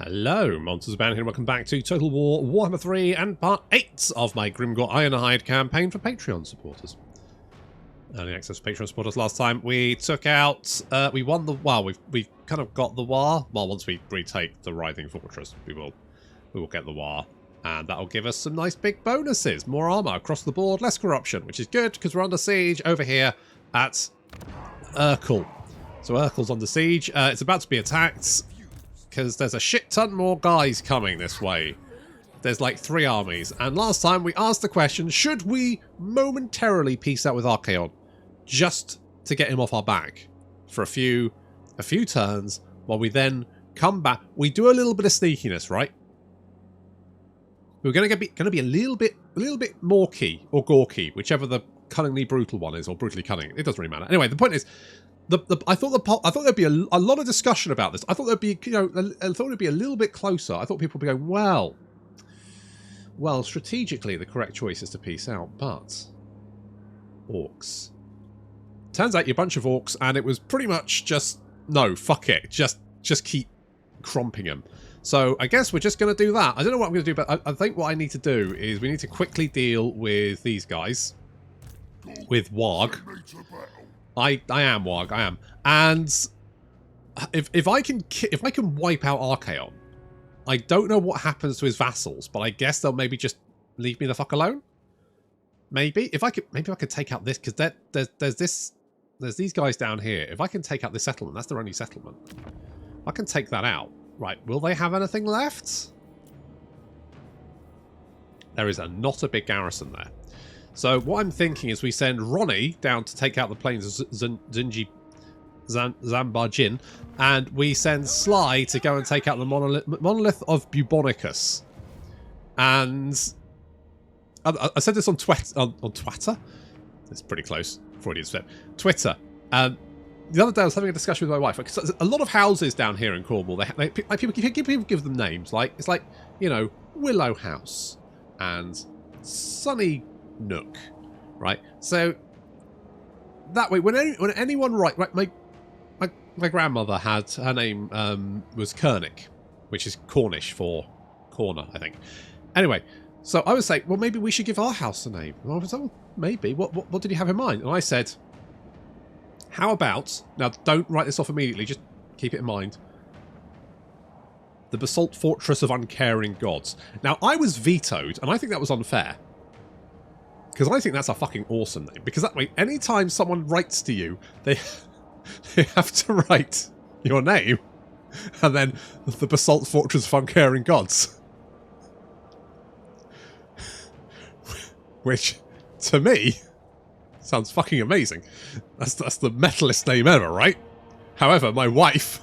Hello, Monsters Abound here, and welcome back to Total War Warhammer 3 and Part 8 of my Grimgor Ironhide campaign for Patreon supporters. Early access Patreon supporters. Last time we took out, we won the, well, we've kind of got the War. Well, once we retake the Writhing Fortress, we will get the War. And that'll give us some nice big bonuses. More armor across the board, less corruption, which is good because we're under siege over here at Urkel. So Urkel's under siege. It's about to be attacked because there's a shit ton more guys coming this way. There's like 3 armies. And last time we asked the question, should we momentarily peace out with Archaon just to get him off our back for a few turns while we then come back. We do a little bit of sneakiness, right? We're going to be a little bit morky or gawky, whichever the cunningly brutal one is, or brutally cunning. It doesn't really matter. Anyway, the point is, I thought there'd be a lot of discussion about this. I thought there'd be, I thought it'd be a little bit closer. I thought people would be going, well, strategically, the correct choice is to peace out, but orcs. Turns out you're a bunch of orcs, and it was pretty much just no, fuck it, just keep cromping them. So I guess we're just going to do that. I don't know what I'm going to do, but I think what I need to do is we need to quickly deal with these guys, with Warg. I am Warg, I am. And if I can wipe out Archaon, I don't know what happens to his vassals, but I guess they'll maybe just leave me the fuck alone. Maybe I could take out this, because there's these guys down here. If I can take out this settlement, that's their only settlement. If I can take that out, right? Will they have anything left? There is not a big garrison there. So what I'm thinking is we send Ronnie down to take out the plains of Zambajin, and we send Sly to go and take out the monolith of Bubonicus. And I said this on Twitter. It's pretty close. Freudian slip. Twitter. The other day I was having a discussion with my wife. Because a lot of houses down here in Cornwall, people give them names. It's like, you know, Willow House and Sunny Nook, right? So that way, when anyone my grandmother had, her name was Kernick, which is Cornish for corner, I think. Anyway, so I was saying, well, maybe we should give our house a name. And I was like, oh, maybe. What did you have in mind? And I said, how about, now don't write this off immediately, just keep it in mind, the Basalt Fortress of Uncaring Gods. Now, I was vetoed, and I think that was unfair. Because I think that's a fucking awesome name. Because that way, anytime someone writes to you, they have to write your name, and then the Basalt Fortress of Uncaring Gods. Which, to me, sounds fucking amazing. That's the metalist name ever, right? However, my wife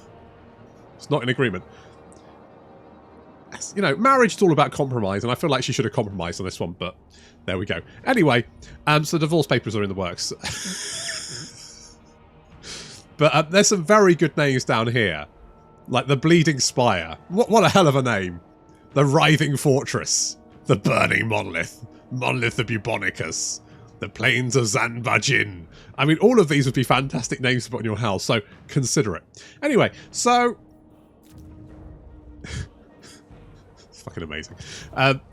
is not in agreement. You know, marriage is all about compromise, and I feel like she should have compromised on this one, but there we go. Anyway, so divorce papers are in the works. But there's some very good names down here. Like the Bleeding Spire. What a hell of a name. The Writhing Fortress. The Burning Monolith. Monolith of Bubonicus. The Plains of Zanbajin. I mean, all of these would be fantastic names to put in your house, so consider it. Anyway, so it's fucking amazing.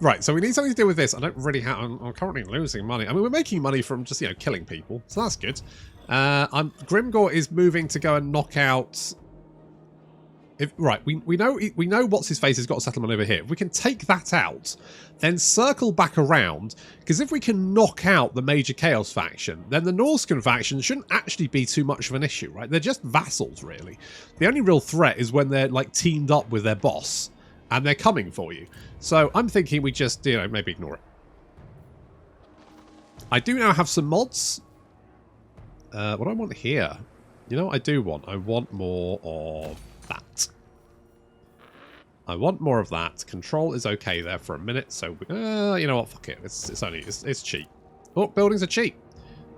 Right, so we need something to do with this. I don't really have, I'm currently losing money. I mean, we're making money from just, you know, killing people, so that's good. Grimgor is moving to go and knock out. Right, we know what's his face has got a settlement over here. If we can take that out, then circle back around, because if we can knock out the major Chaos faction, then the Norscan faction shouldn't actually be too much of an issue, right? They're just vassals, really. The only real threat is when they're like teamed up with their boss and they're coming for you. So I'm thinking we just, you know, maybe ignore it. I do now have some mods. What do I want here? You know what I do want? I want more of that. I want more of that. Control is okay there for a minute, so you know what? Fuck it. It's cheap. Oh, buildings are cheap.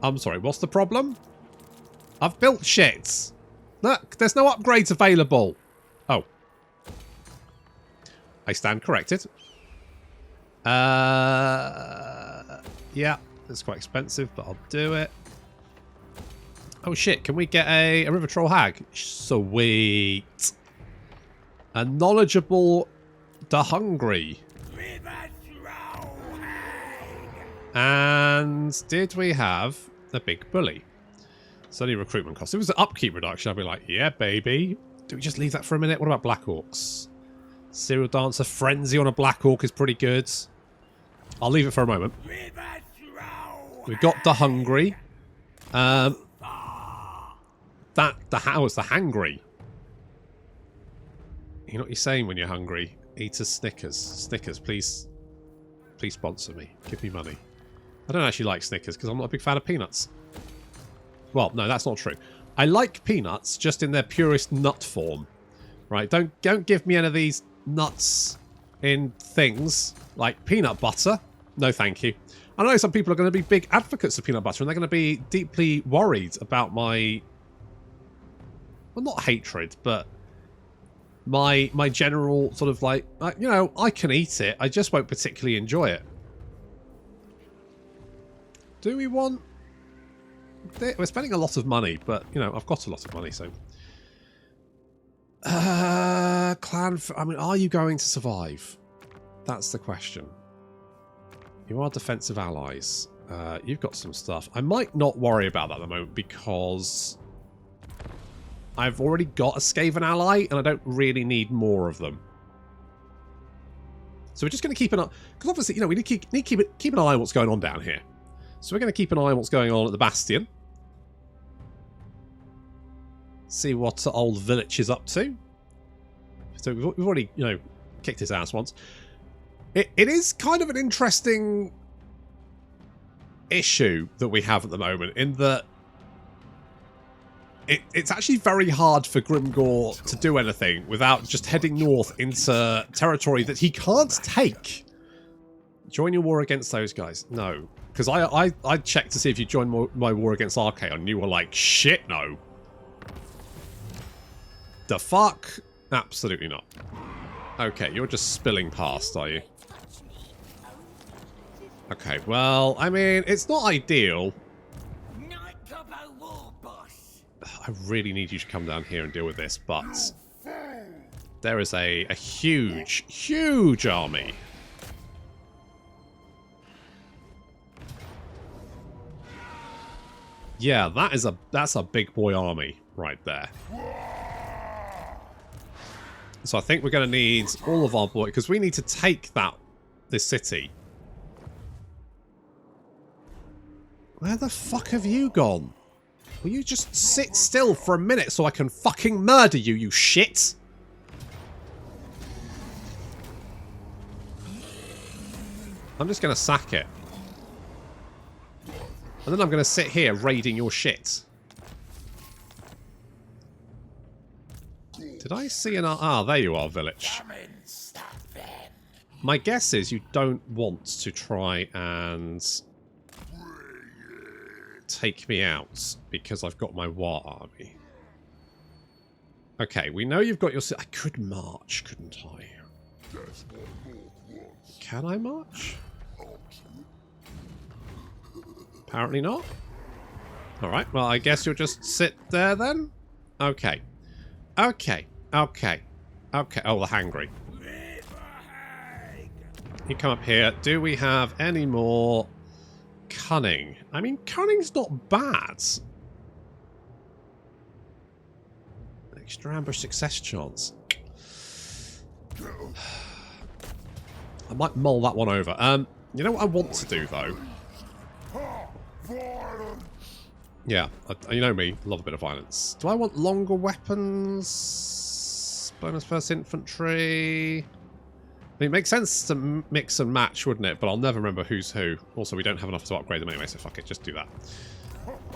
I'm sorry. What's the problem? I've built shit. Look, there's no upgrades available. Oh, I stand corrected. Yeah, it's quite expensive, but I'll do it. Oh shit, can we get a River Troll Hag? Sweet. A knowledgeable the hungry. And did we have the big bully? It's only recruitment costs. If it was an upkeep reduction, I'd be like, yeah, baby. Do we just leave that for a minute? What about Black Orcs? Serial Dancer Frenzy on a Black Orc is pretty good. I'll leave it for a moment. We've got the hungry. It's the hangry. You know what you're saying when you're hungry? Eat a Snickers. Snickers, please. Please sponsor me. Give me money. I don't actually like Snickers because I'm not a big fan of peanuts. Well, no, that's not true. I like peanuts just in their purest nut form. Right? Don't give me any of these nuts in things like peanut butter. No, thank you. I know some people are going to be big advocates of peanut butter and they're going to be deeply worried about my... Well, not hatred, but my general sort of like, you know, I can eat it. I just won't particularly enjoy it. Do we want... We're spending a lot of money, but, you know, I've got a lot of money, so... Clan... I mean, are you going to survive? That's the question. You are defensive allies. You've got some stuff. I might not worry about that at the moment because I've already got a Skaven ally and I don't really need more of them. So we're just going to keep an eye... Because obviously, you know, we need to keep an eye on what's going on down here. So we're going to keep an eye on what's going on at the Bastion. See what old Village is up to. So we've already, you know, kicked his ass once. It is kind of an interesting issue that we have at the moment in that it's actually very hard for Grimgor to do anything without just heading north into territory that he can't take. Join your war against those guys. No. Because I checked to see if you joined my war against Archaon and you were like, shit, no. The fuck? Absolutely not. Okay, you're just spilling past, are you? Okay, well, I mean, it's not ideal. I really need you to come down here and deal with this, but there is a huge, huge army. Yeah, that's a big boy army right there. So I think we're going to need all of our boy because we need to take this city. Where the fuck have you gone? Will you just sit still for a minute so I can fucking murder you, you shit? I'm just going to sack it. And then I'm going to sit here raiding your shit. Did I see an... Ah, there you are, Village. My guess is you don't want to try and take me out because I've got my war army. Okay, we know you've got your... I could march, couldn't I? Can I march? Apparently not. Alright, well, I guess you'll just sit there then? Okay. Okay. Okay. Okay. Oh, the hangry. You come up here. Do we have any more cunning? I mean, cunning's not bad. Extra ambush success chance. I might mull that one over. You know what I want to do, though? Yeah, you know me, love a bit of violence. Do I want longer weapons? Bonus first infantry? I mean, it makes sense to mix and match, wouldn't it? But I'll never remember who's who. Also, we don't have enough to upgrade them anyway, so fuck it, just do that.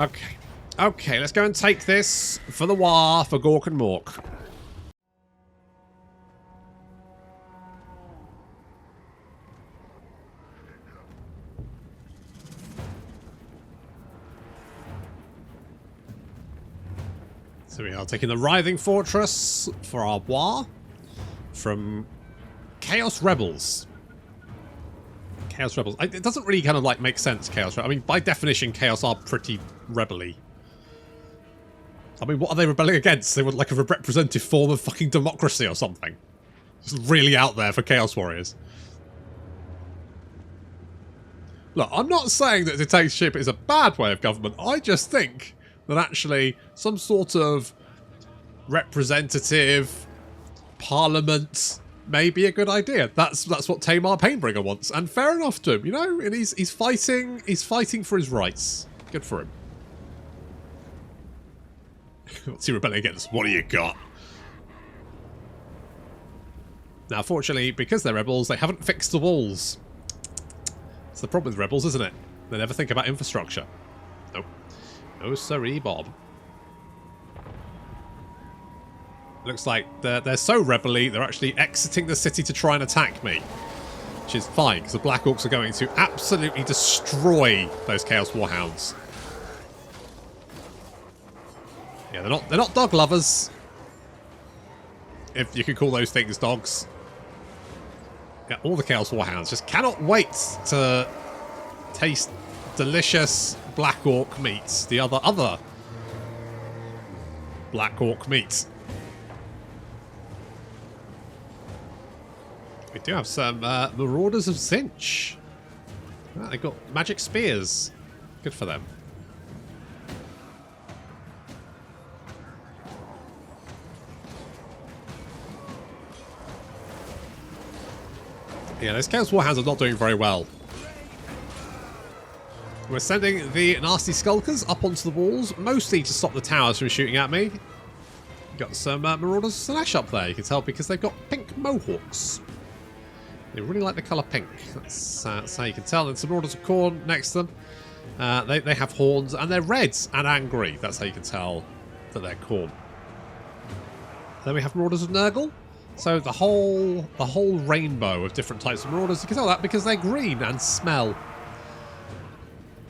Okay. Okay, let's go and take this for the war, for Gork and Mork. So we are taking the Writhing Fortress for our war from Chaos Rebels. Chaos Rebels. It doesn't really kind of like make sense, Chaos Rebels. I mean, by definition, Chaos are pretty rebel-y. I mean, what are they rebelling against? They want like a representative form of fucking democracy or something. It's really out there for Chaos Warriors. Look, I'm not saying that dictatorship is a bad way of government. I just think that actually some sort of representative parliament may be a good idea. That's what Tamar Painbringer wants, and fair enough to him, you know. And he's fighting for his rights. Good for him. What's he rebelling against? What do you got? Now, fortunately, because they're rebels, they haven't fixed the walls. It's the problem with rebels, isn't it? They never think about infrastructure. Nope. No siree, Bob. Looks like they're so rebel-y, they're actually exiting the city to try and attack me. Which is fine, because the Black Orcs are going to absolutely destroy those Chaos Warhounds. Yeah, they're not dog lovers. If you could call those things dogs. Yeah, all the Chaos Warhounds just cannot wait to taste delicious Black Orc meat. The other Black Orc meat. We do have some Marauders of Zinch. Ah, they've got magic spears. Good for them. Yeah, those Chaos Warhounds are not doing very well. We're sending the nasty Skulkers up onto the walls, mostly to stop the towers from shooting at me. Got some Marauders of Slash up there, you can tell, because they've got pink mohawks. They really like the colour pink. That's how you can tell. And some Marauders of Khorne next to them. They have horns, and they're red and angry. That's how you can tell that they're Khorne. Then we have Marauders of Nurgle. So the whole rainbow of different types of Marauders. You can tell that because they're green and smell.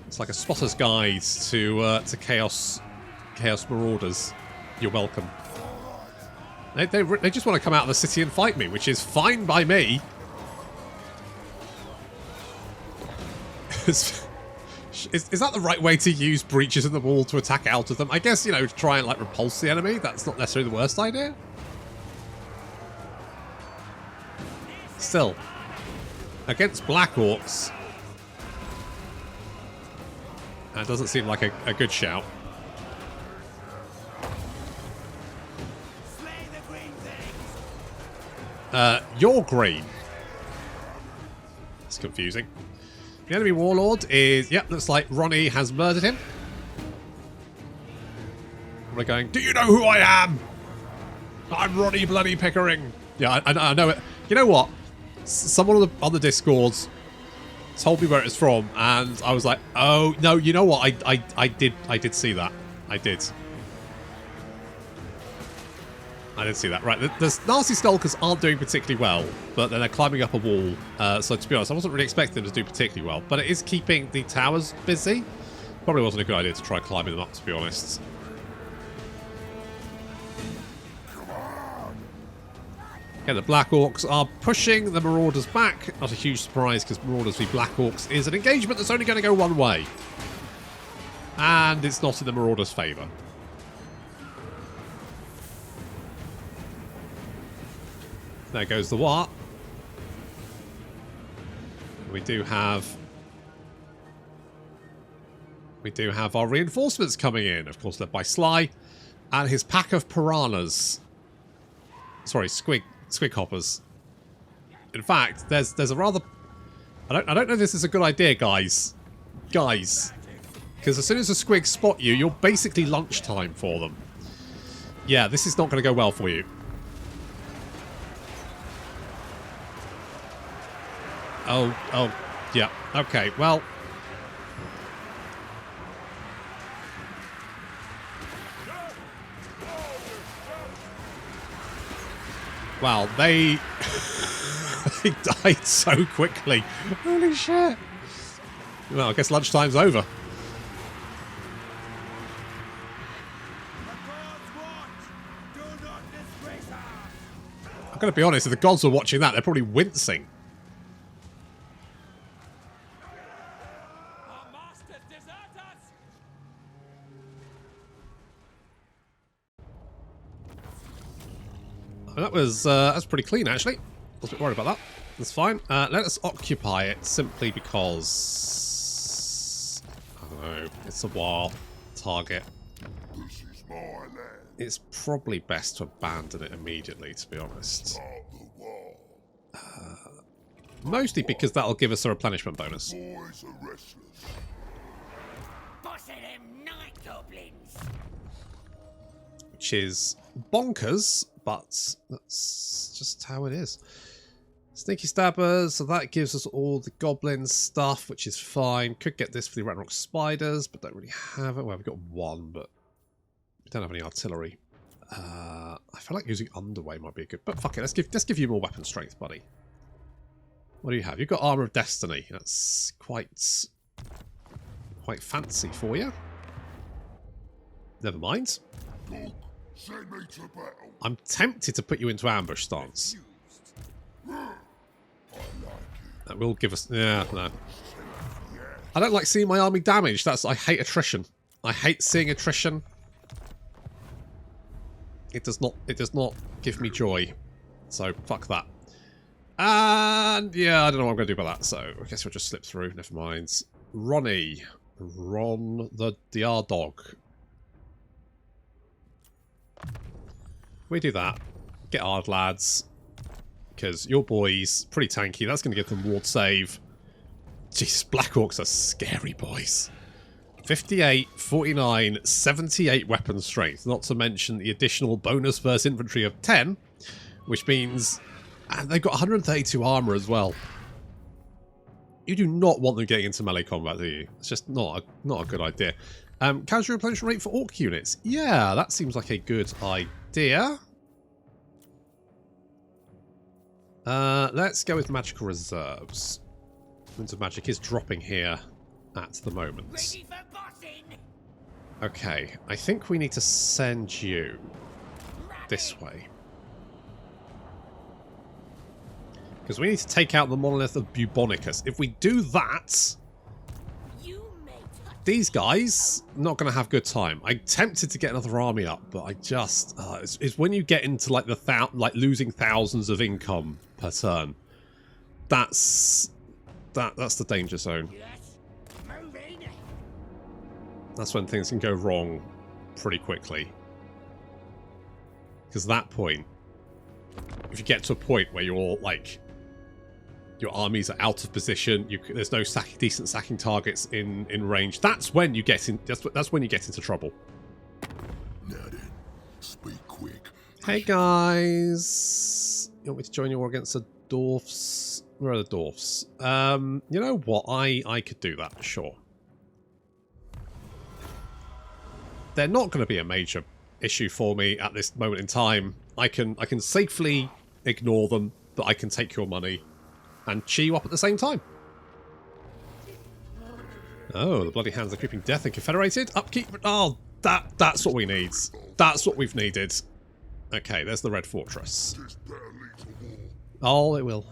It's like a spotter's guide to Chaos Marauders. You're welcome. They just want to come out of the city and fight me, which is fine by me. Is that the right way to use breaches in the wall to attack out of them? I guess, you know, to try and like repulse the enemy. That's not necessarily the worst idea. Still, against Black Orcs, that doesn't seem like a good shout. You're green. It's confusing. The enemy warlord is, yep, looks like Ronnie has murdered him. We're going, do you know who I am? I'm Ronnie Bloody Pickering. Yeah, I know it. You know what? Someone on the Discords told me where it's from, and I was like, oh, no, you know what? I did see that. I did see that. Right, the nasty Skulkers aren't doing particularly well, but then they're climbing up a wall. So to be honest, I wasn't really expecting them to do particularly well, but it is keeping the towers busy. Probably wasn't a good idea to try climbing them up, to be honest. Okay, the Black Orcs are pushing the Marauders back. Not a huge surprise, because Marauders v Black Orcs is an engagement that's only going to go one way. And it's not in the Marauders' favour. There goes the what. We do have our reinforcements coming in, of course, led by Sly and his pack of piranhas. Sorry, squig hoppers. In fact, there's a rather... I don't know if this is a good idea, guys. Because as soon as the squigs spot you, you're basically lunchtime for them. Yeah, this is not going to go well for you. Oh, yeah. Okay, well... Wow, they died so quickly. Holy shit. Well, I guess lunchtime's over. I'm going to be honest, if the gods were watching that, they're probably wincing. That was pretty clean, actually. I was a bit worried about that. That's fine. Let us occupy it simply because... I don't know. It's a war target. This is my land. It's probably best to abandon it immediately, to be honest. Start the war. Mostly because that'll give us a replenishment bonus. Boys are restless. Boss of them night goblins. Which is bonkers, but that's just how it is. Sneaky Stabbers, so that gives us all the goblin stuff, which is fine. Could get this for the Ragnarok Spiders, but don't really have it. Well, we've got one, but we don't have any artillery. I feel like using Underway might be a good... But fuck it, let's give you more weapon strength, buddy. What do you have? You've got Armour of Destiny. That's quite fancy for you. Never mind. Look, send me to battle. I'm tempted to put you into ambush stance. I like it. That will give us... Yeah, no. I don't like seeing my army damaged. I hate attrition. I hate seeing attrition. It does not give me joy. So, fuck that. And, yeah, I don't know what I'm going to do about that. So, I guess we'll just slip through. Never mind. Ronnie. Ron the DR dog. We do that. Get Ard lads. Because your boys, pretty tanky. That's going to give them ward save. Jeez, Black Orcs are scary boys. 58, 49, 78 weapon strength. Not to mention the additional bonus versus infantry of 10. Which means... And they've got 132 armor as well. You do not want them getting into melee combat, do you? It's just not a good idea. Casual replenishment rate for orc units. Yeah, that seems like a good idea. Let's go with magical reserves. Winds of Magic is dropping here at the moment. Ready for bossing. Okay, I think we need to send you this way. Because we need to take out the monolith of Bubonicus. If we do that, these guys not going to have good time. I'm tempted to get another army up, but I just it's when you get into like losing thousands of income per turn. That's the danger zone. That's when things can go wrong pretty quickly. Because at that point, if you get to a point where you're like, your armies are out of position, there's no decent sacking targets in range, that's when you get in. That's when you get into trouble. Now then, speak quick. Hey guys, you want me to join you war against the dwarfs? Where are the dwarfs? You know what? I could do that, sure. They're not going to be a major issue for me at this moment in time. I can safely ignore them, but I can take your money and cheer you up at the same time. Oh, the bloody hands are creeping death and confederated. Upkeep. Oh, that's what we need. That's what we've needed. Okay, there's the Red Fortress. This battle leads to war. Oh, it will.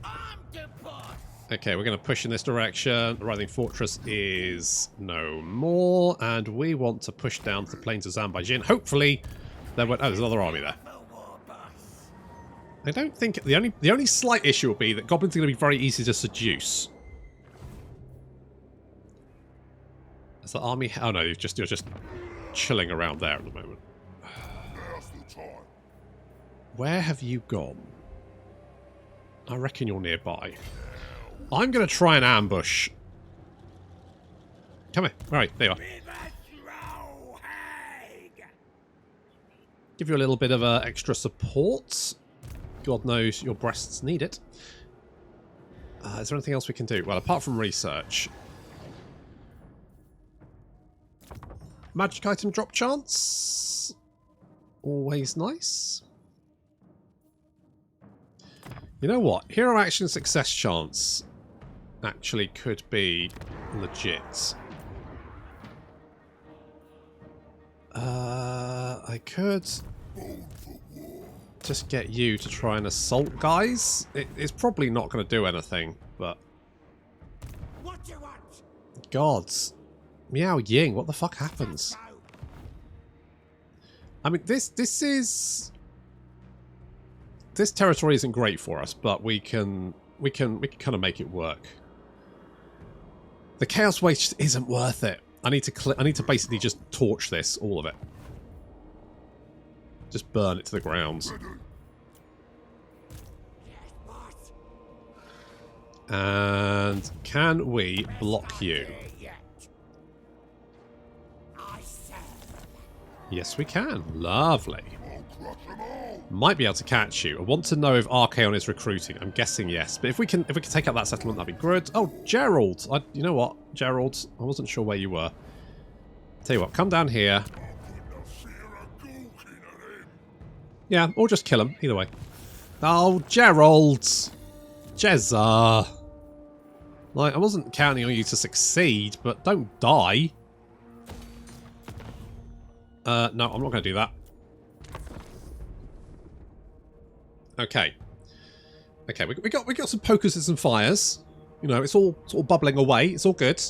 I'm the boss. Okay, we're going to push in this direction. The Rising Fortress is no more, and we want to push down to the plains of Zanbijin. Hopefully, there won't. Oh, there's another army there. I don't think the only slight issue will be that goblins are going to be very easy to seduce. Is the army? Oh no, you're just chilling around there at the moment. Now's the time. Where have you gone? I reckon you're nearby. I'm going to try and ambush. Come here. All right, there you are. Give you a little bit of extra support. God knows your breasts need it. Is there anything else we can do? Well, apart from research. Magic item drop chance. Always nice. You know what? Hero action success chance actually could be legit. I could just get you to try and assault guys. It's probably not going to do anything, but... What you want? Gods. Meow Ying, what the fuck happens? I mean, this is this territory isn't great for us, but we can kind of make it work. The Chaos Waste isn't worth it. I need to basically just torch this, all of it. Just burn it to the ground. And can we block you? Yes, we can. Lovely. Might be able to catch you. I want to know if Archaon is recruiting. I'm guessing yes. But if we can take out that settlement, that'd be good. Oh, Gerald. You know what, Gerald? I wasn't sure where you were. Tell you what, come down here. Yeah, or just kill him. Either way. Oh, Gerald. Jezza. Like, I wasn't counting on you to succeed, but don't die. No, I'm not going to do that. Okay. Okay, we got some pokers and some fires. You know, it's all bubbling away. It's all good.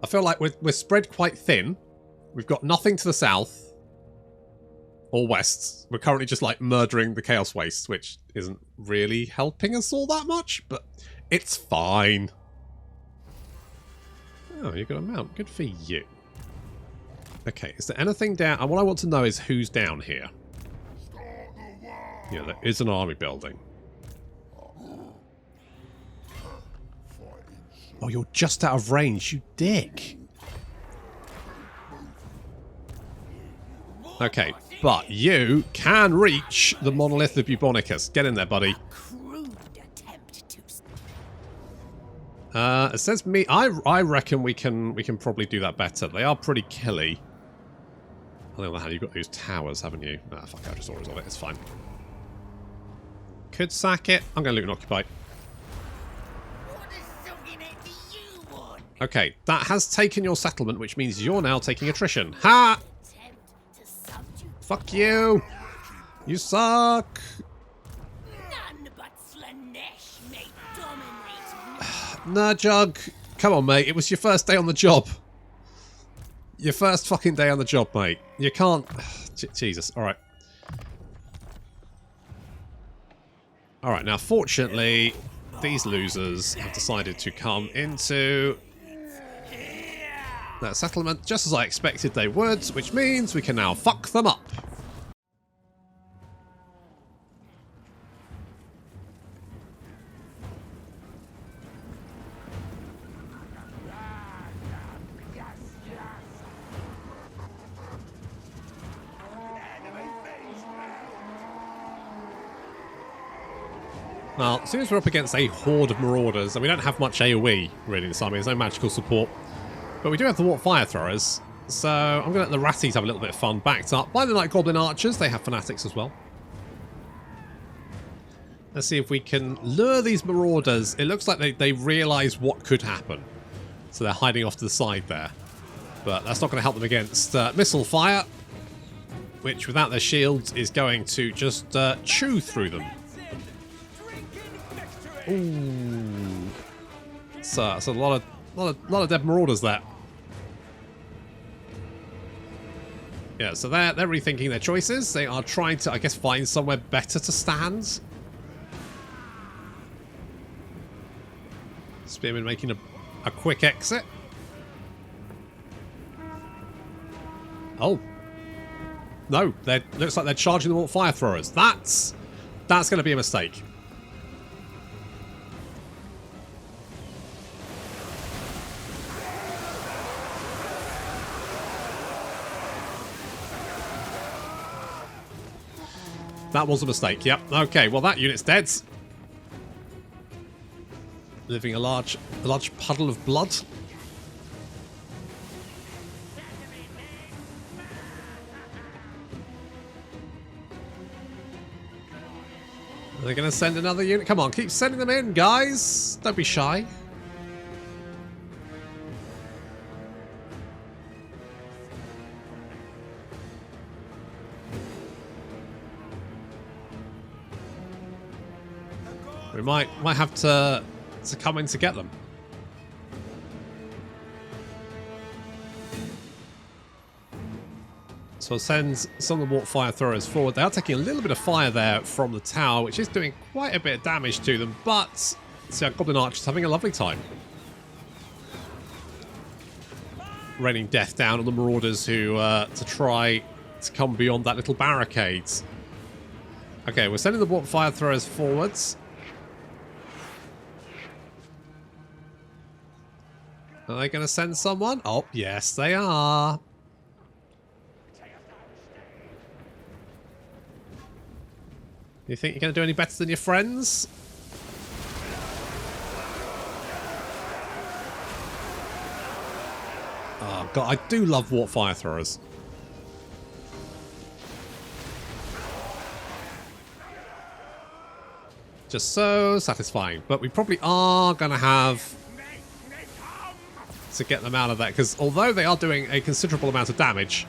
I feel like we're spread quite thin. We've got nothing to the south or west. We're currently just like murdering the Chaos Waste, which isn't really helping us all that much, but it's fine. Oh, you got a mount. Good for you. Okay, is there anything down? And what I want to know is who's down here. Yeah, there is an army building. Oh, you're just out of range, you dick. Okay, but you can reach the monolith of Bubonicus. Get in there, buddy. It says me. I reckon we can probably do that better. They are pretty killy. On the other hand, you've got those towers, haven't you? Nah, fuck, I just always of it. It's fine. Could sack it. I'm going to loot and occupy. Okay, that has taken your settlement, which means you're now taking attrition. Ha! Fuck you! You suck! Nah, Jug. Come on, mate. It was your first day on the job. Your first fucking day on the job, mate. You can't... Jesus. Alright. Alright, now fortunately, these losers have decided to come into that settlement just as I expected they would, which means we can now fuck them up. Well, as soon as we're up against a horde of marauders, and we don't have much AoE really in this army, there's no magical support, but we do have the warp fire throwers, so I'm going to let the ratties have a little bit of fun, backed up by the Night Goblin archers. They have fanatics as well. Let's see if we can lure these marauders. It looks like they realise what could happen, so they're hiding off to the side there, but that's not going to help them against missile fire, which without their shields is going to just chew through them. Ooh. So it's a lot of dead marauders there. Yeah, so they're rethinking their choices. They are trying to, I guess, find somewhere better to stand. Spearman making a quick exit. Oh. No, looks like they're charging the warp fire throwers. That's going to be a mistake. That was a mistake, yep. Okay, well that unit's dead. Living a large puddle of blood. Are they going to send another unit? Come on, keep sending them in, guys. Don't be shy. We might have to come in to get them. So I'll send some of the warp fire throwers forward. They are taking a little bit of fire there from the tower, which is doing quite a bit of damage to them, but see our Goblin Archer's having a lovely time. Raining death down on the Marauders who to try to come beyond that little barricade. Okay, we're sending the warp fire throwers forwards. Are they going to send someone? Oh, yes, they are. You think you're going to do any better than your friends? Oh, God, I do love warp fire throwers. Just so satisfying. But we probably are going to have to get them out of that, because although they are doing a considerable amount of damage,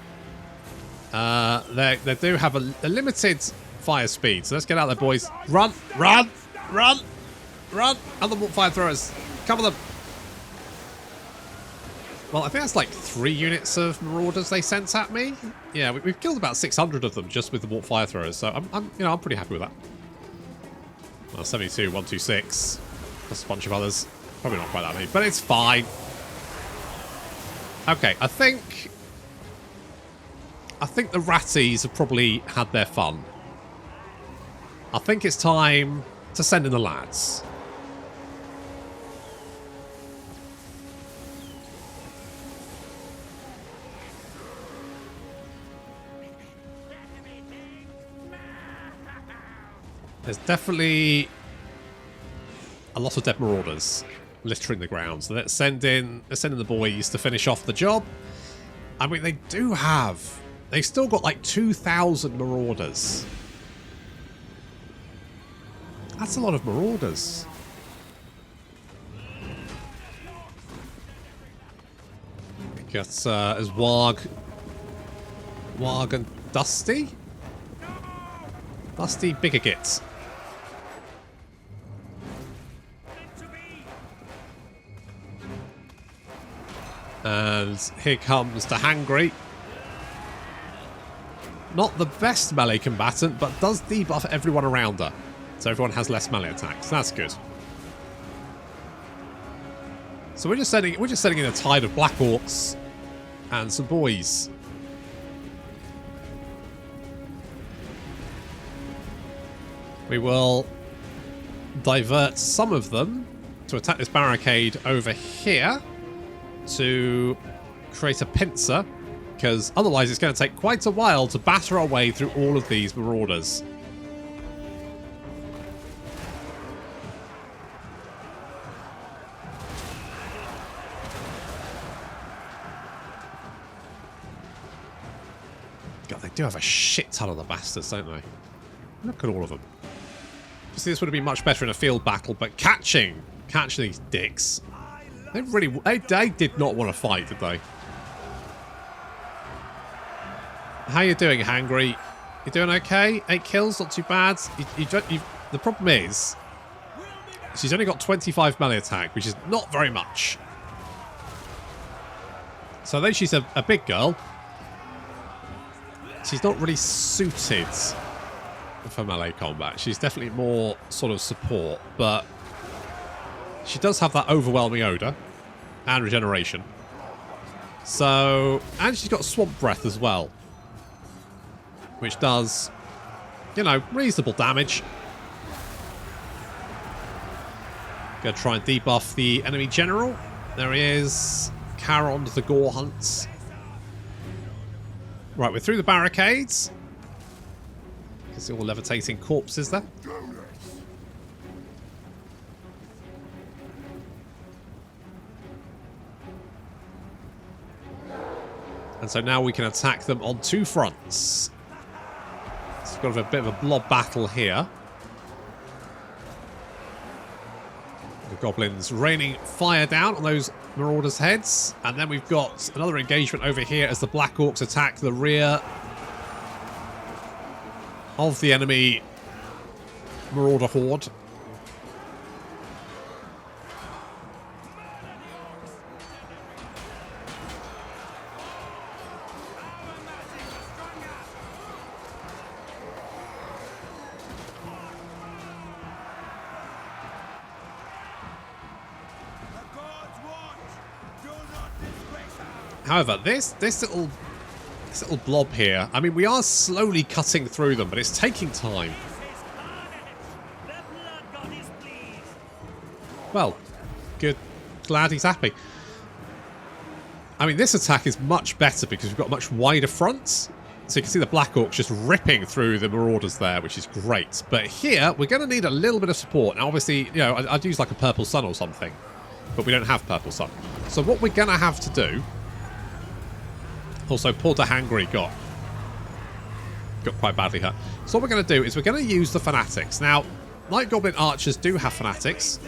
they do have a limited fire speed. So let's get out there, boys. Run, run, run, run. Other warp fire throwers. Cover them. Well, I think that's like 3 units of Marauders they sent at me. Yeah, we've killed about 600 of them just with the warp fire throwers. So I'm pretty happy with that. Well, 72, 126, plus a bunch of others. Probably not quite that many, but it's fine. Okay, I think the Ratties have probably had their fun. I think it's time to send in the lads. There's definitely a lot of dead Marauders littering the ground. So let's send in the boys to finish off the job. I mean, they've still got like 2,000 Marauders. That's a lot of Marauders. We got as Warg and Dusty Biggergit. And here comes the Hangry. Not the best melee combatant, but does debuff everyone around her. So everyone has less melee attacks. That's good. So we're just sending in a tide of Black Orcs and some boys. We will divert some of them to attack this barricade over here to create a pincer, because otherwise it's going to take quite a while to batter our way through all of these Marauders. God, they do have a shit ton of the bastards, don't they? Look at all of them. Obviously, this would have been much better in a field battle, but catching these dicks. They did not want to fight, did they? How you doing, Hangry? You doing okay? 8 kills, not too bad. The problem is, she's only got 25 melee attack, which is not very much. So though she's a big girl, she's not really suited for melee combat. She's definitely more sort of support, but she does have that overwhelming odor and regeneration. So, and she's got swamp breath as well, which does, you know, reasonable damage. Gonna try and debuff the enemy general. There he is, Charon the Gore Hunts. Right, we're through the barricades. You can see all levitating corpses there. And so now we can attack them on 2 fronts. So we've got a bit of a blob battle here. The goblins raining fire down on those Marauders' heads. And then we've got another engagement over here as the Black Orcs attack the rear of the enemy Marauder horde. However, this little blob here, I mean, we are slowly cutting through them, but it's taking time. Well, good. Glad he's happy. I mean, this attack is much better because we've got a much wider front. So you can see the Black Orcs just ripping through the Marauders there, which is great. But here, we're going to need a little bit of support. Now, obviously, you know, I'd use like a Purple Sun or something. But we don't have Purple Sun. So what we're going to have to do... Also, poor Hangry got quite badly hurt. So what we're going to do is we're going to use the Fanatics. Now, Night Goblin Archers do have Fanatics.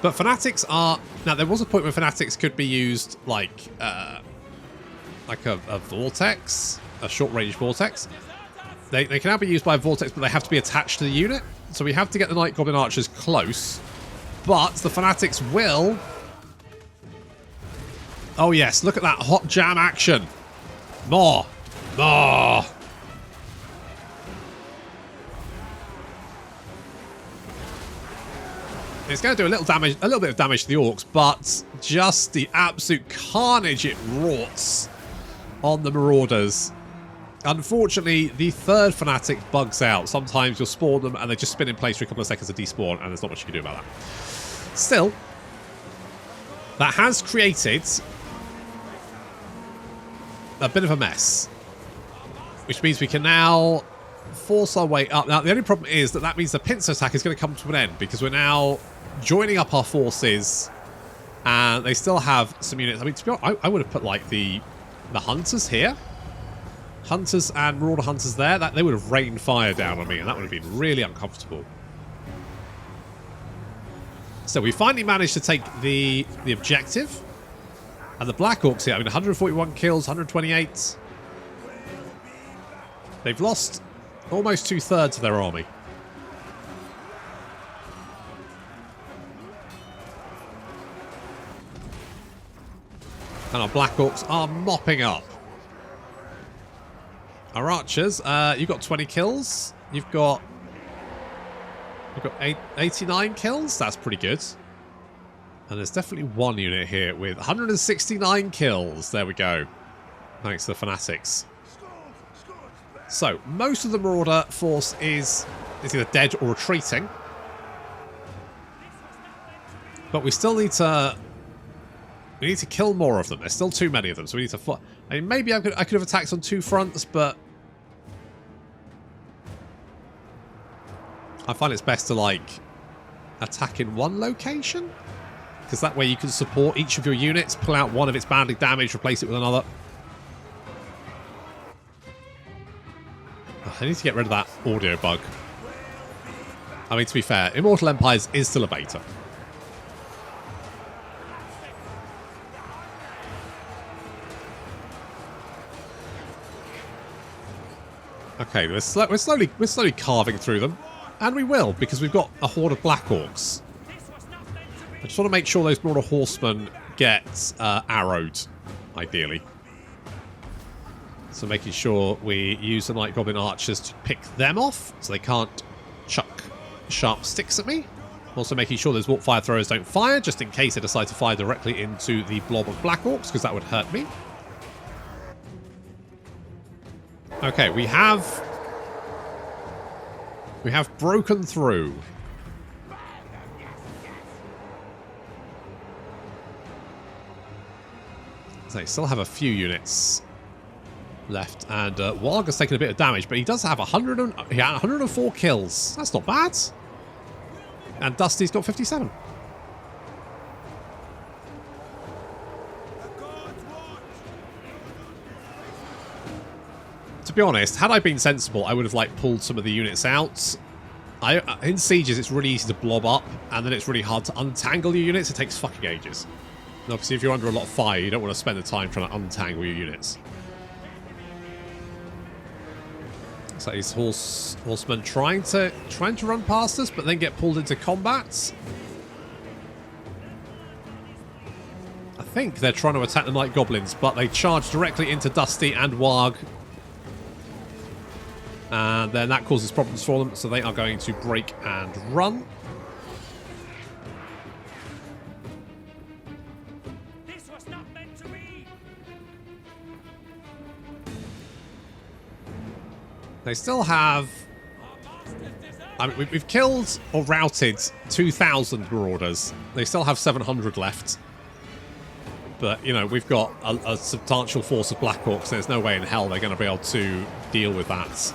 But Fanatics are... Now, there was a point where Fanatics could be used like a Vortex, a short-range Vortex. They can now be used by a Vortex, but they have to be attached to the unit. So we have to get the Night Goblin Archers close. But the Fanatics will... Oh, yes. Look at that hot jam action. More. More. It's going to do a little bit of damage to the Orcs, but just the absolute carnage it wrought on the Marauders. Unfortunately, the third Fanatic bugs out. Sometimes you'll spawn them and they just spin in place for a couple of seconds to despawn, and there's not much you can do about that. Still, that has created a bit of a mess, which means we can now force our way up. Now, the only problem is that means the pincer attack is going to come to an end because we're now joining up our forces, and they still have some units. I mean, to be honest, I would have put like the hunters here, hunters and marauder hunters there. That they would have rained fire down on me, and that would have been really uncomfortable. So we finally managed to take the objective, and the Black Orcs here. I mean, 141 kills, 128. They've lost almost 2/3 of their army. And our Black Orcs are mopping up. Our archers, you've got 20 kills. You've got 89 kills. That's pretty good. And there's definitely one unit here with 169 kills. There we go. Thanks to the Fanatics. So, most of the Marauder force is either dead or retreating. But we still need to... We need to kill more of them. There's still too many of them, so we need to... I mean, maybe I could have attacked on 2 fronts, but... I find it's best to, like, attack in one location. Because that way you can support each of your units, pull out one of its badly damaged, replace it with another. I need to get rid of that audio bug. I mean, to be fair, Immortal Empires is still a beta. Okay, we're slowly carving through them. And we will, because we've got a horde of Black Orcs. I just want to make sure those Marauder Horsemen get arrowed, ideally. So making sure we use the Night Goblin Archers to pick them off, so they can't chuck sharp sticks at me. Also making sure those Warp Fire Throwers don't fire, just in case they decide to fire directly into the blob of Black Orcs, because that would hurt me. Okay, we have broken through. So they still have a few units left, and Warg has taken a bit of damage, but he does have 104 kills. That's not bad. And Dusty's got 57. To be honest, had I been sensible, I would have like pulled some of the units out. In sieges, it's really easy to blob up, and then it's really hard to untangle your units. It takes fucking ages. And obviously, if you're under a lot of fire, you don't want to spend the time trying to untangle your units. So these horsemen trying to run past us, but then get pulled into combat. I think they're trying to attack the Night Goblins, but they charge directly into Dusty and Warg. And then that causes problems for them, so they are going to break and run. This was not meant They still have... I mean, we've killed or routed 2,000 Marauders. They still have 700 left. But, you know, we've got a substantial force of Black Orcs. There's no way in hell they're going to be able to deal with that.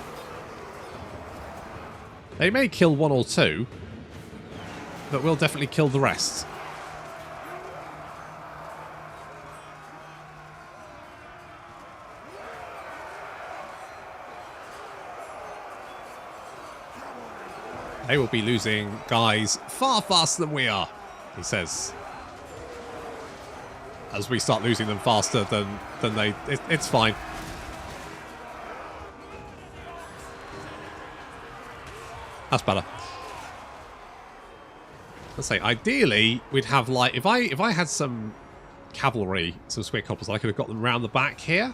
They may kill one or two, but we'll definitely kill the rest. They will be losing guys far faster than we are, he says. As we start losing them faster than they... It's fine. That's better. Let's say, ideally, we'd have like... If I had some cavalry, some square coppers, I could have got them around the back here.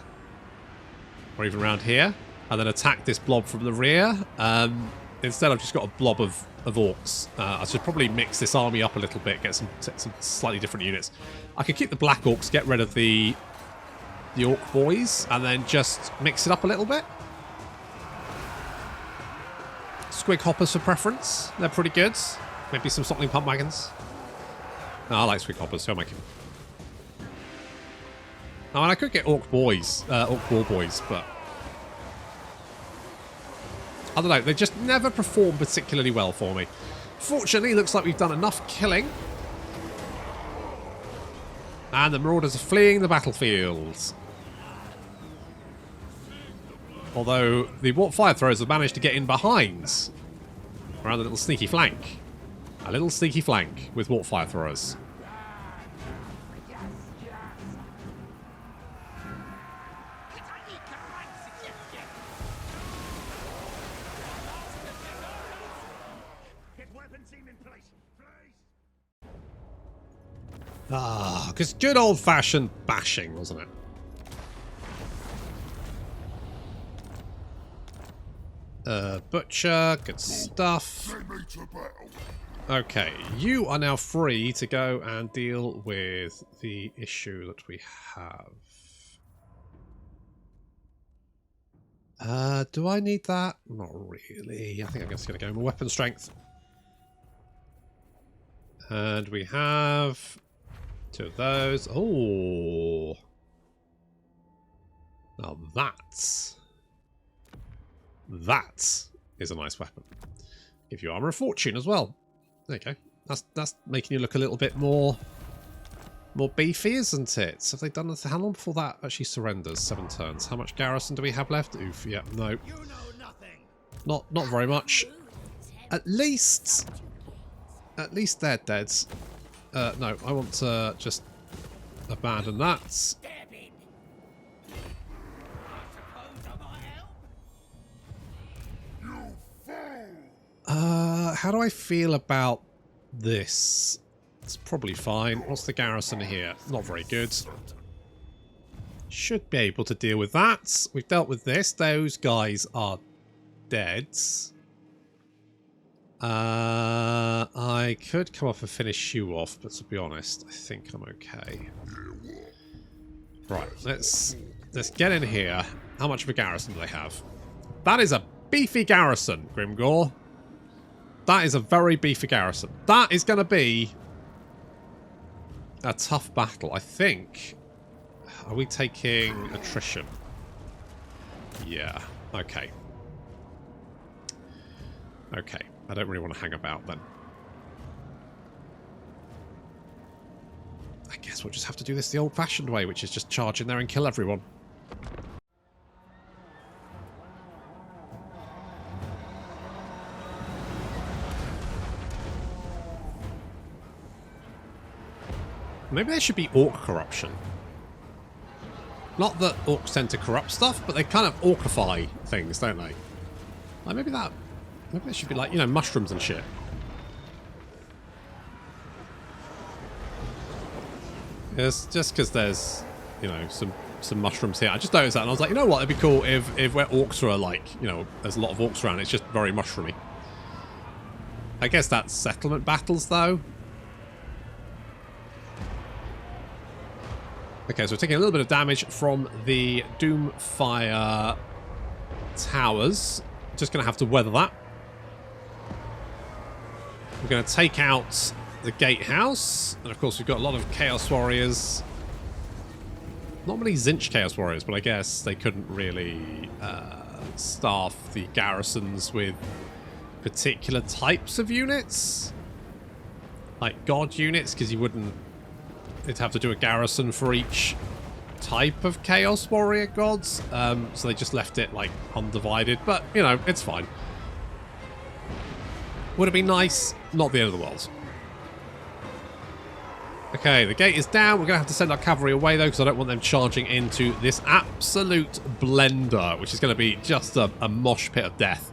Or even around here. And then attack this blob from the rear. Instead, I've just got a blob of orcs. I should probably mix this army up a little bit, get some slightly different units. I could keep the Black Orcs, get rid of the Ardboyz, and then just mix it up a little bit. Squig Hoppers for preference. They're pretty good. Maybe some Sockling Pump Wagons. No, I like Squig Hoppers, so I'm making. I mean, I could get Orc Boys, Orc War Boys, but... I don't know, they just never perform particularly well for me. Fortunately, looks like we've done enough killing. And the Marauders are fleeing the battlefield. Although the Warp Fire Throwers have managed to get in behind. Around a little sneaky flank. A little sneaky flank with Warp Fire Throwers. Ah, because good old-fashioned bashing, wasn't it? Butcher, good stuff. Okay, you are now free to go and deal with the issue that we have. Do I need that? Not really. I think I'm just going to go with weapon strength. And we have... two of those. Oh. Now that is a nice weapon. Give you armor of fortune as well. There you go. That's making you look a little bit more beefy, isn't it? Have they done this? How long before that actually surrenders? 7 turns. How much garrison do we have left? Oof. Yeah. No. You know nothing. Not very much. At least they're dead. No, I want to just abandon that. Stabbing. I suppose I might help. How do I feel about this? It's probably fine. What's the garrison here? Not very good. Should be able to deal with that. We've dealt with this. Those guys are dead. I could come off and finish you off, but to be honest, I think I'm okay. Right, let's get in here. How much of a garrison do they have? That is a beefy garrison, Grimgor. That is a very beefy garrison. That is going to be a tough battle, I think. Are we taking attrition? Yeah, okay. Okay. I don't really want to hang about then. I guess we'll just have to do this the old-fashioned way, which is just charge in there and kill everyone. Maybe there should be orc corruption. Not that orcs tend to corrupt stuff, but they kind of orcify things, don't they? Like maybe that... Maybe there should be like, you know, mushrooms and shit. It's just because there's, you know, some mushrooms here. I just noticed that and I was like, you know what, it'd be cool if where orcs are like, you know, there's a lot of orcs around, it's just very mushroomy. I guess that's settlement battles though. Okay, so we're taking a little bit of damage from the Doomfire towers. Just going to have to weather that. We're going to take out the gatehouse. And of course, we've got a lot of Chaos Warriors. Not many Zinch Chaos Warriors, but I guess they couldn't really staff the garrisons with particular types of units. Like God units, because you wouldn't... They'd have to do a garrison for each type of Chaos Warrior gods. So they just left it, like, undivided. But, you know, it's fine. Would it be nice? Not the end of the world. Okay, the gate is down. We're going to have to send our cavalry away, though, because I don't want them charging into this absolute blender, which is going to be just a mosh pit of death.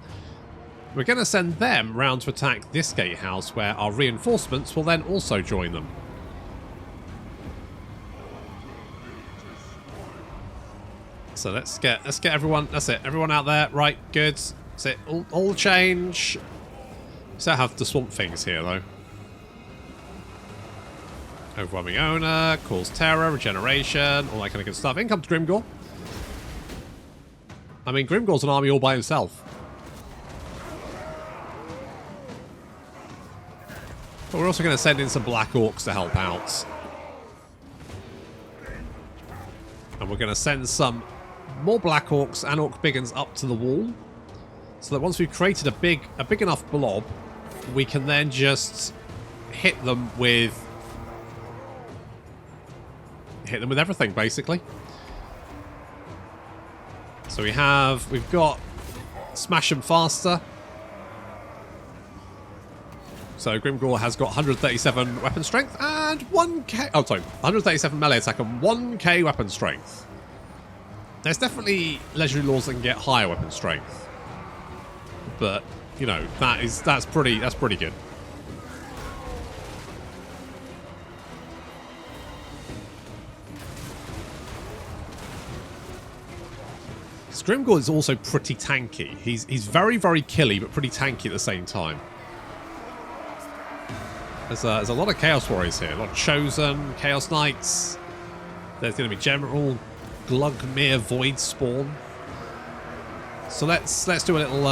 We're going to send them round to attack this gatehouse, where our reinforcements will then also join them. So let's get everyone. That's it. Everyone out there. Right, good. That's it. All change. Still have the swamp things here, though. Overwhelming owner, cause terror, regeneration, all that kind of good stuff. In comes Grimgor. I mean, Grimgor's an army all by himself. But we're also going to send in some Black Orcs to help out. And we're going to send some more Black Orcs and Orc Biggins up to the wall. So that once we've created a big enough blob, we can then just hit them with everything, basically. So we've got Smash them faster. So Grimgor has got 137 weapon strength and 1k... Oh, sorry. 137 melee attack and 1k weapon strength. There's definitely legendary lords that can get higher weapon strength. But, you know, that's pretty good. Grimgor is also pretty tanky. He's very, very killy, but pretty tanky at the same time. There's a lot of Chaos Warriors here. A lot of Chosen, Chaos Knights. There's going to be General Glugmere Void Spawn. So let's do a little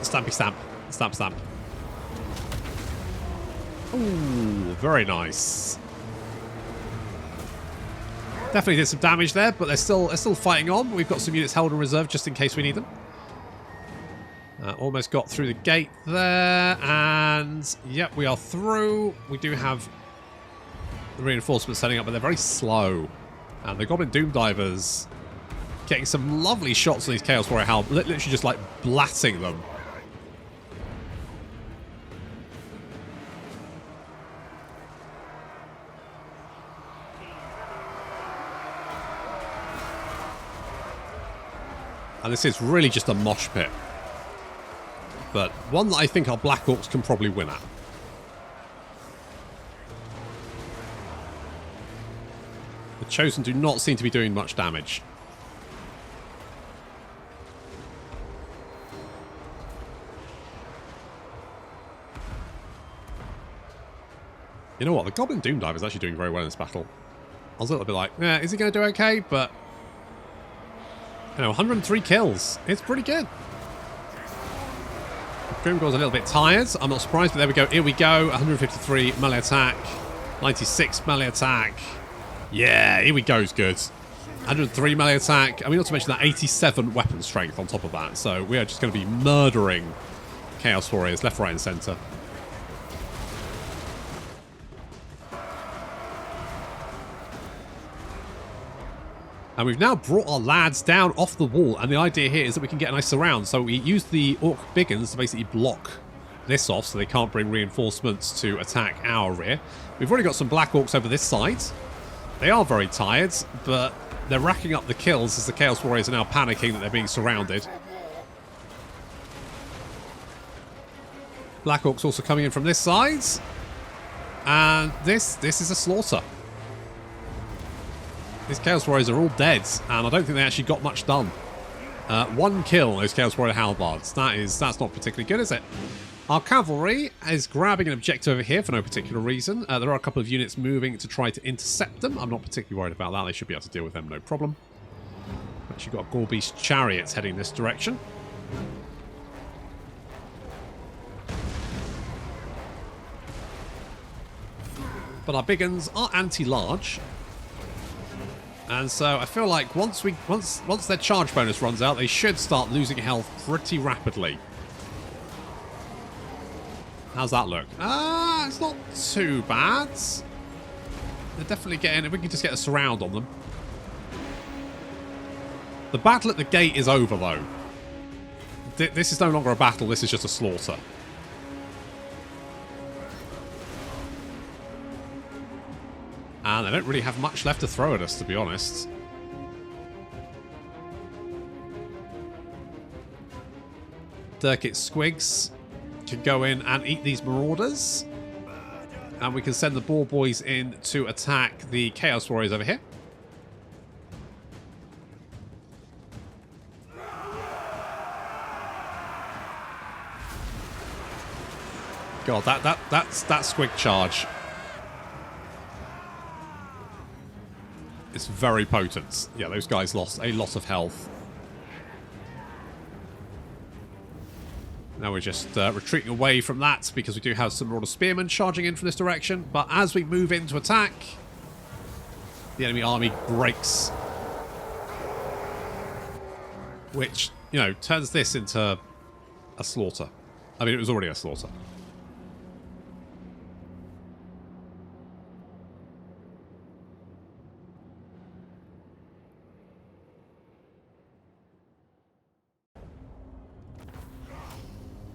stampy stamp. Stamp stamp. Ooh, very nice. Definitely did some damage there, but they're still fighting on. We've got some units held in reserve just in case we need them. Almost got through the gate there, and yep, we are through. We do have the reinforcements setting up, but they're very slow. And the Goblin Doom Divers getting some lovely shots on these Chaos Warrior Helm, literally just like blatting them. And this is really just a mosh pit. But one that I think our Black Orcs can probably win at. The Chosen do not seem to be doing much damage. You know what? The Goblin Doom Diver is actually doing very well in this battle. I was a little bit like, yeah, is he going to do okay? But... you know, 103 kills. It's pretty good. Grimgor's a little bit tired. I'm not surprised, but there we go. Here we go. 153 melee attack. 96 melee attack. Yeah, here we go. It's good. 103 melee attack. I mean, not to mention that 87 weapon strength on top of that. So we are just going to be murdering Chaos Warriors left, right, and centre. And we've now brought our lads down off the wall, and the idea here is that we can get a nice surround. So we use the Orc Biggins to basically block this off so they can't bring reinforcements to attack our rear. We've already got some Black Orcs over this side. They are very tired, but they're racking up the kills as the Chaos Warriors are now panicking that they're being surrounded. Black Orcs also coming in from this side. And this is a slaughter. These Chaos Warriors are all dead, and I don't think they actually got much done. One kill, those Chaos Warrior Halbards. That's not particularly good, is it? Our cavalry is grabbing an objective over here for no particular reason. There are a couple of units moving to try to intercept them. I'm not particularly worried about that. They should be able to deal with them, no problem. Actually got Gorbeast chariots heading this direction. But our big uns are anti-large. And so I feel like once their charge bonus runs out, they should start losing health pretty rapidly. How's that look? It's not too bad. They're definitely getting... If we can just get a surround on them. The battle at the gate is over, though. This is no longer a battle. This is just a slaughter. And they don't really have much left to throw at us, to be honest. Dirkit Squigs can go in and eat these marauders. And we can send the Ardboyz in to attack the Chaos Warriors over here. God, that's that Squig charge. It's very potent. Yeah, those guys lost a lot of health. Now we're just retreating away from that because we do have some Marauder Spearmen charging in from this direction. But as we move in to attack, the enemy army breaks. Which, you know, turns this into a slaughter. I mean, it was already a slaughter.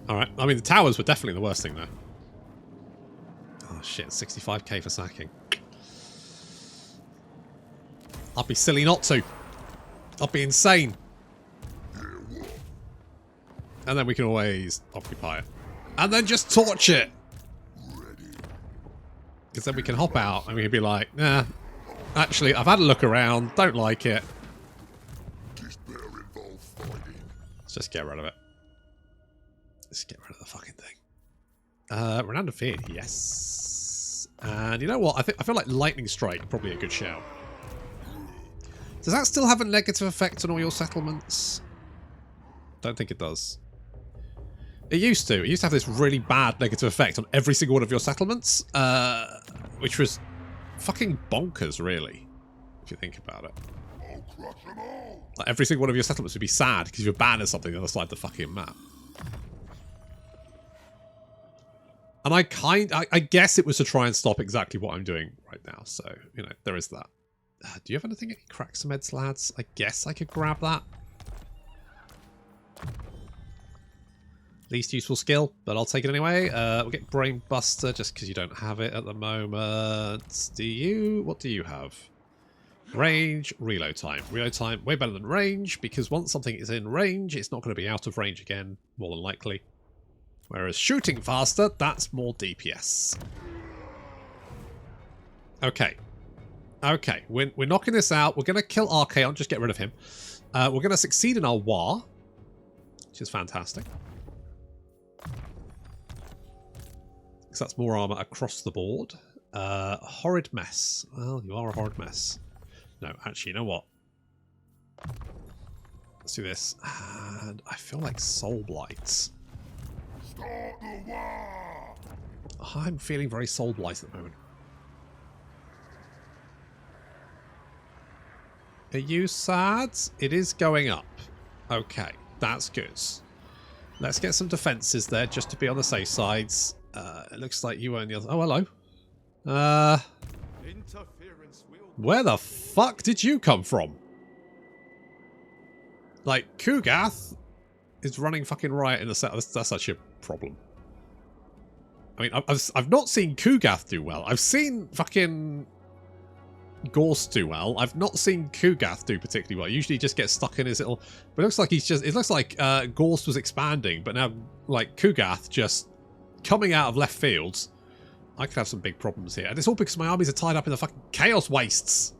Alright, I mean the towers were definitely the worst thing there. Oh shit, 65k for sacking. I'd be silly not to. I'd be insane. And then we can always occupy it. And then just torch it! Because then we can hop out and we can be like, nah, actually I've had a look around, don't like it. Let's just get rid of it. Let's get rid of the fucking thing. Renowned of Fear, yes. And you know what? I feel like Lightning Strike probably a good shout. Does that still have a negative effect on all your settlements? Don't think it does. It used to. It used to have this really bad negative effect on every single one of your settlements, which was fucking bonkers, really, if you think about it. Like every single one of your settlements would be sad because you're banned as something on the other side of the fucking map. And I guess it was to try and stop exactly what I'm doing right now. So, you know, there is that. Do you have anything that can crack some meds, lads? I guess I could grab that. Least useful skill, but I'll take it anyway. We'll get Brain Buster just because you don't have it at the moment. Do you? What do you have? Range, reload time. Reload time, way better than range, because once something is in range, it's not going to be out of range again, more than likely. Whereas shooting faster, that's more DPS. Okay. Okay, we're knocking this out. We're going to kill Archaon, just get rid of him. We're going to succeed in our war, which is fantastic. Because that's more armor across the board. Horrid mess. Well, you are a horrid mess. No, actually, you know what? Let's do this. And I feel like Soul Blights. Start the war! I'm feeling very Soul Blight at the moment. Are you sad? It is going up. Okay, that's good. Let's get some defenses there just to be on the safe sides. It looks like you own the other... Oh, hello. Where the fuck did you come from? Like, Kugath is running fucking riot in the set. That's actually a problem. I mean, I've not seen Kugath do well. I've seen fucking Gorst do well. I've not seen Kugath do particularly well. Usually he just gets stuck in his little... But it looks like he's just... It looks like Gorst was expanding, but now, like, Kugath just coming out of left field. I could have some big problems here. And it's all because my armies are tied up in the fucking Chaos Wastes.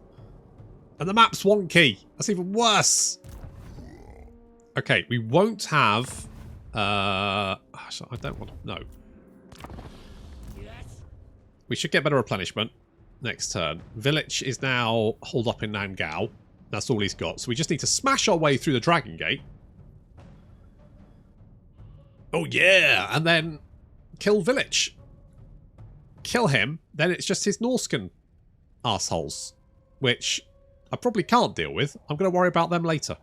And the map's wonky. That's even worse. Okay, we won't have... I don't want to... No. We should get better replenishment next turn. Village is now holed up in Nangao. That's all he's got. So we just need to smash our way through the Dragon Gate. Oh yeah, and then kill Village. Kill him, then it's just his Norscan assholes, which I probably can't deal with. I'm going to worry about them later.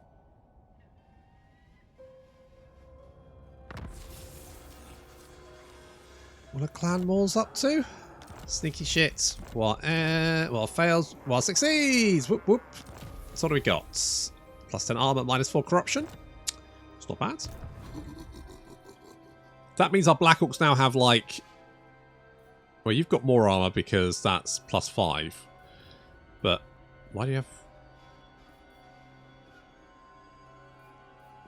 What are Clan Maul's up to? Sneaky shit. What? Well, fails. Well, succeeds. Whoop whoop. So what do we got? Plus 10 armor, minus 4 corruption. It's not bad. That means our Black Orcs now have like... Well, you've got more armor because that's plus 5. But why do you have...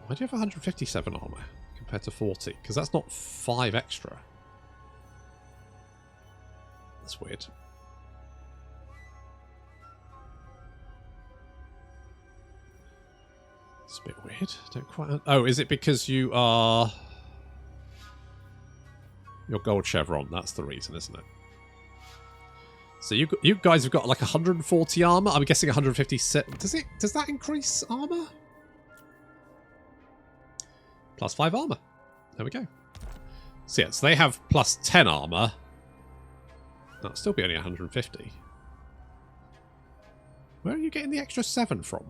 Why do you have 157 armor compared to 40? Because that's not 5 extra. That's weird. It's a bit weird. Don't quite... Oh, is it because you are... Your gold chevron? That's the reason, isn't it? So you guys have got like 140 armor. I'm guessing 157. Does that increase armor? Plus 5 armor. There we go. So yeah, so they have plus 10 armor. That'll still be only 150. Where are you getting the extra 7 from?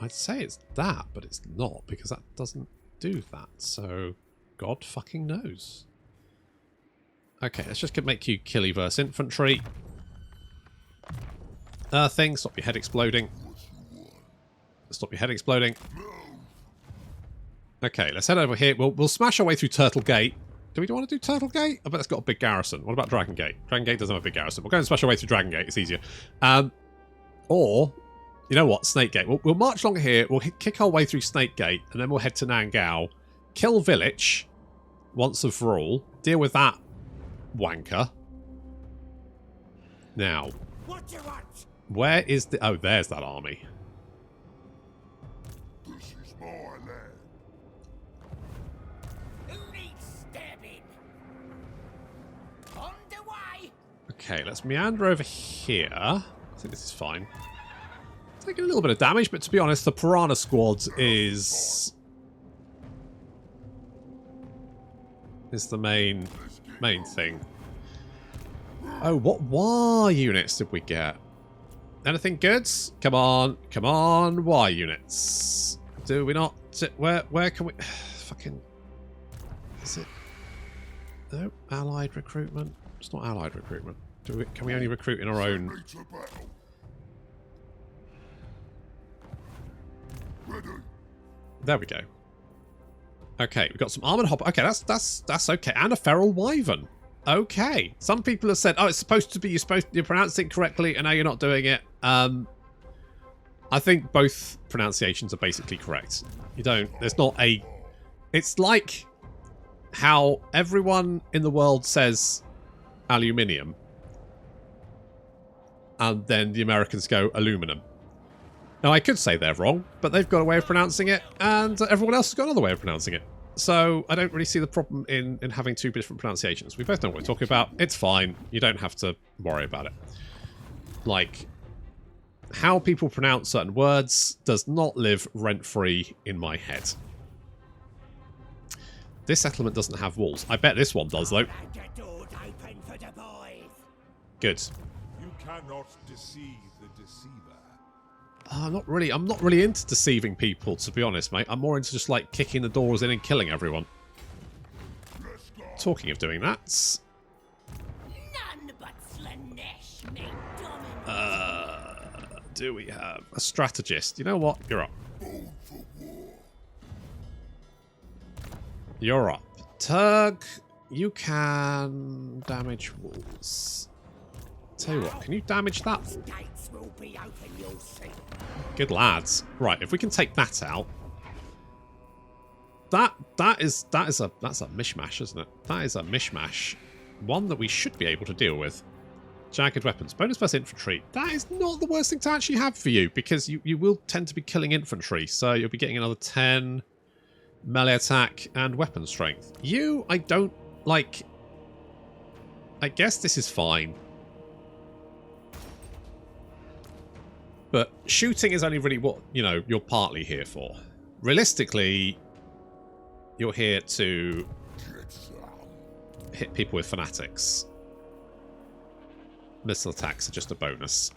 I'd say it's that, but it's not, because that doesn't do that. So, God fucking knows. Okay, let's just make you killy versus infantry. Earthing, stop your head exploding. Stop your head exploding. Okay, let's head over here. We'll smash our way through Turtle Gate. Do we want to do Turtle Gate? I bet it's got a big garrison. What about Dragon Gate? Dragon Gate doesn't have a big garrison. We'll go and smash our way through Dragon Gate. It's easier. Or, you know what? Snake Gate. We'll march along here. We'll kick our way through Snake Gate, and then we'll head to Nangao. Kill Village once and for all. Deal with that wanker. Now, What do you want? where is the... Oh, there's that army. This is my land. Who needs stabbing? On the way. Okay, let's meander over here. I think this is fine. Taking a little bit of damage, but to be honest, the Piranha Squad is the main thing. Oh, what Y units did we get? Anything good? Come on, Y units. Do we not? Where can we? Fucking. Is it? No, allied recruitment. It's not allied recruitment. Can we only recruit in our own? Ready to battle. Ready. There we go. Okay, we've got some armored hopper. Okay, that's okay, and a feral wyvern. Okay, some people have said, "Oh, it's supposed to be you pronounced it correctly, and now you're not doing it." I think both pronunciations are basically correct. You don't. There's not a. It's like how everyone in the world says aluminium, and then the Americans go aluminum. Now, I could say they're wrong, but they've got a way of pronouncing it, and everyone else has got another way of pronouncing it. So I don't really see the problem in having two different pronunciations. We both know what we're talking about. It's fine. You don't have to worry about it. Like, how people pronounce certain words does not live rent-free in my head. This settlement doesn't have walls. I bet this one does, though. And the door's open for the boys. Good. You cannot deceive the deceiver. I'm not really into deceiving people, to be honest, mate. I'm more into just, like, kicking the doors in and killing everyone. Let's go. Talking of doing that... None but Slanesh may dominate. do we have a strategist? You know what? You're up. Bold for war. You're up. Turg, you can damage walls. Tell you what, can you damage that? Gates will be open, you'll see. Good lads. Right, if we can take that out. That's a mishmash, isn't it? That is a mishmash. One that we should be able to deal with. Jagged weapons. Bonus plus infantry. That is not the worst thing to actually have for you, because you will tend to be killing infantry, so you'll be getting another 10 melee attack and weapon strength. You, I don't like... I guess this is fine. But shooting is only really what, you know, you're partly here for. Realistically, you're here to hit people with fanatics. Missile attacks are just a bonus.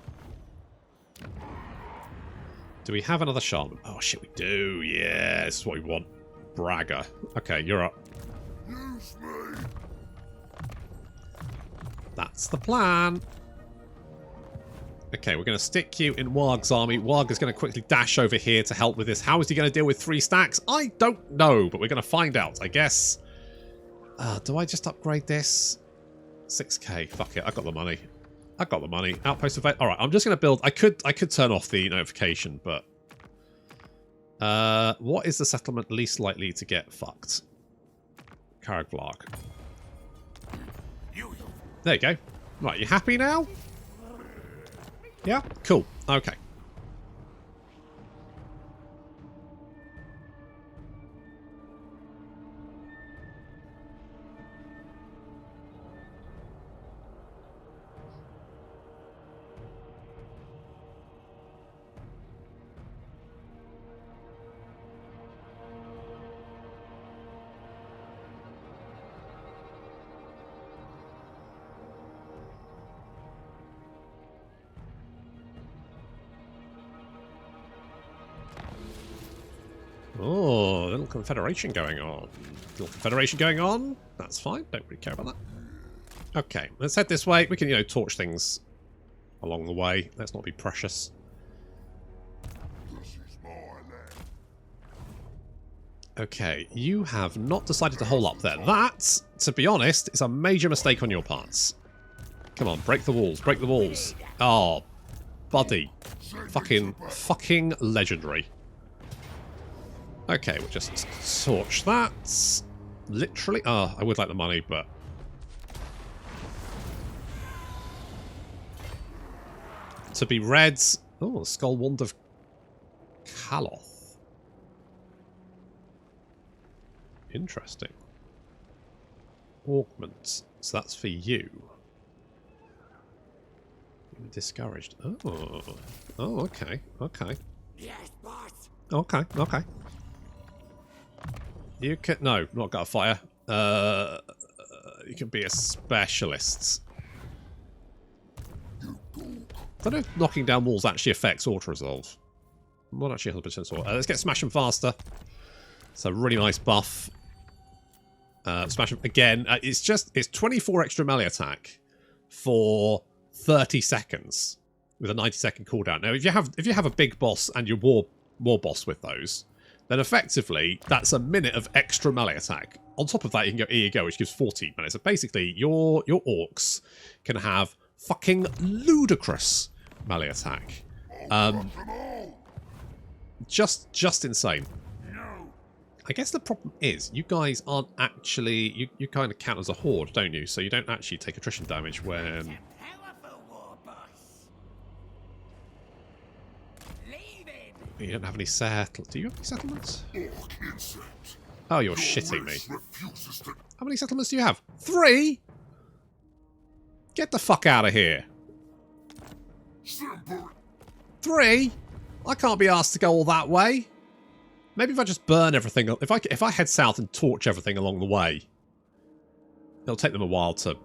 Do we have another shaman? Oh shit, we do. Yeah, this is what we want. Bragger. Okay, you're up. Use me. That's the plan. Okay, we're going to stick you in Warg's army. Warg is going to quickly dash over here to help with this. How is he going to deal with 3 stacks? I don't know, but we're going to find out, I guess. Do I just upgrade this? 6k. Fuck it. I got the money. I got the money. Outpost event. All right, I'm just going to build. I could turn off the notification, but what is the settlement least likely to get fucked? Karagvlarg. There you go. Right, you happy now? Yeah? Cool. Okay. Oh, little confederation going on. Little confederation going on. That's fine. Don't really care about that. Okay, let's head this way. We can, you know, torch things along the way. Let's not be precious. This is my land. Okay, you have not decided to hole up there. That, to be honest, is a major mistake on your parts. Come on, break the walls. Break the walls. Oh, buddy. Fucking legendary. Okay, we'll just torch that. Literally. Oh, I would like the money, but... To be reds. Oh, Skull Wand of Kaloth. Interesting. Augment. So that's for you. You're discouraged. Oh. Oh, okay. Okay. Yes, boss. Okay, okay. You can... No, not got a fire. You can be a specialist. I don't know if knocking down walls actually affects auto-resolve. I'm not actually 100% sure. Let's get Smash 'em faster. It's a really nice buff. Smash 'em again. It's 24 extra melee attack for 30 seconds with a 90-second cooldown. Now, if you have a big boss and your war boss with those, then effectively that's a minute of extra melee attack. On top of that, you can go here you go, which gives 14 minutes. So basically, your orcs can have fucking ludicrous melee attack. Just insane. I guess the problem is you guys aren't actually... You kind of count as a horde, don't you? So you don't actually take attrition damage when... You don't have any settlements. Do you have any settlements? Oh, you're shitting me. How many settlements do you have? 3? Get the fuck out of here. 3? I can't be asked to go all that way. Maybe if I just burn everything... If I head south and torch everything along the way, it'll take them a while to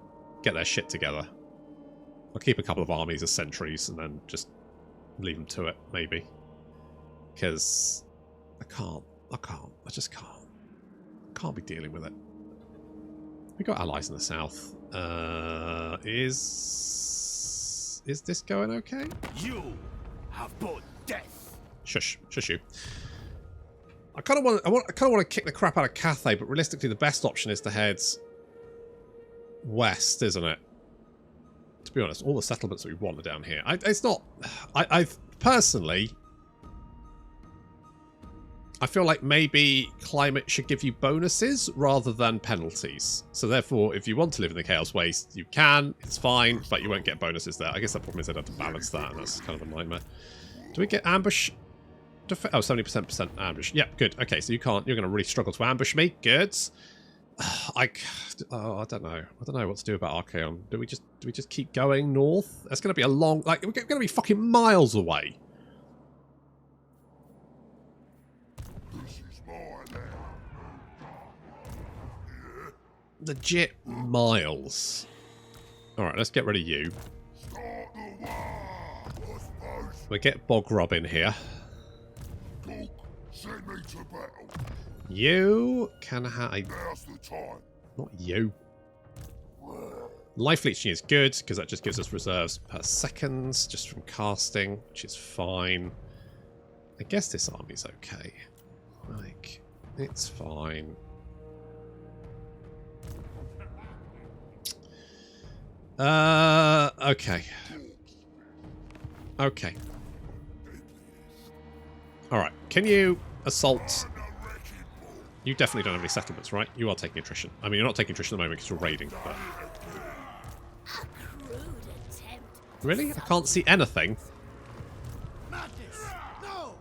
get their shit together. I'll keep a couple of armies as sentries and then just leave them to it, maybe. Because I just can't be dealing with it. We got allies in the south. Is this going okay? You have brought death. Shush you. I kind of want to kick the crap out of Cathay, but realistically, the best option is to head west, isn't it? To be honest, all the settlements that we want are down here. It's not. I've personally. I feel like maybe climate should give you bonuses rather than penalties. So therefore, if you want to live in the Chaos Waste, you can. It's fine, but you won't get bonuses there. I guess the problem is I'd have to balance that, and that's kind of a nightmare. Do we get ambush? Oh, 70% ambush. Yep, good. Okay, so you're going to really struggle to ambush me. Good. I don't know. I don't know what to do about Archaon. Do we just keep going north? That's going to be a long... Like, we're going to be fucking miles away legit miles. Alright, let's get rid of you. Start the war, I suppose. We'll get Bogrub in here. Talk, send me to battle. You can have... Now's the time. Not you. Life leeching is good, because that just gives us reserves per second, just from casting, which is fine. I guess this army's okay. Like, it's fine. Okay. Okay. Alright, can you assault... You definitely don't have any settlements, right? You are taking attrition. I mean, you're not taking attrition at the moment because you're raiding, but... Really? I can't see anything. Madness! No!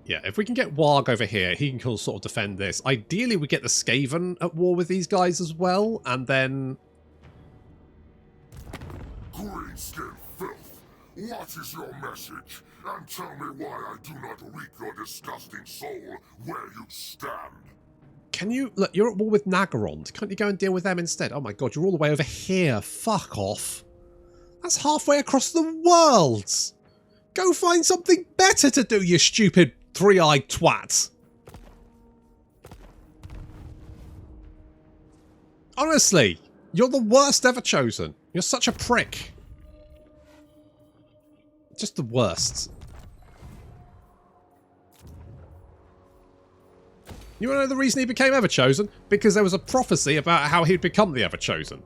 Yeah, if we can get Warg over here, he can sort of defend this. Ideally, we get the Skaven at war with these guys as well, and then... Greenskin filth, what is your message? And tell me why I do not reap your disgusting soul where you stand. Can you... Look, you're at war with Nagarond. Can't you go and deal with them instead? Oh my god, you're all the way over here. Fuck off. That's halfway across the world. Go find something better to do, you stupid three-eyed twat. Honestly, you're the worst ever chosen. You're such a prick. Just the worst. You want to know the reason he became Everchosen? Because there was a prophecy about how he'd become the Everchosen.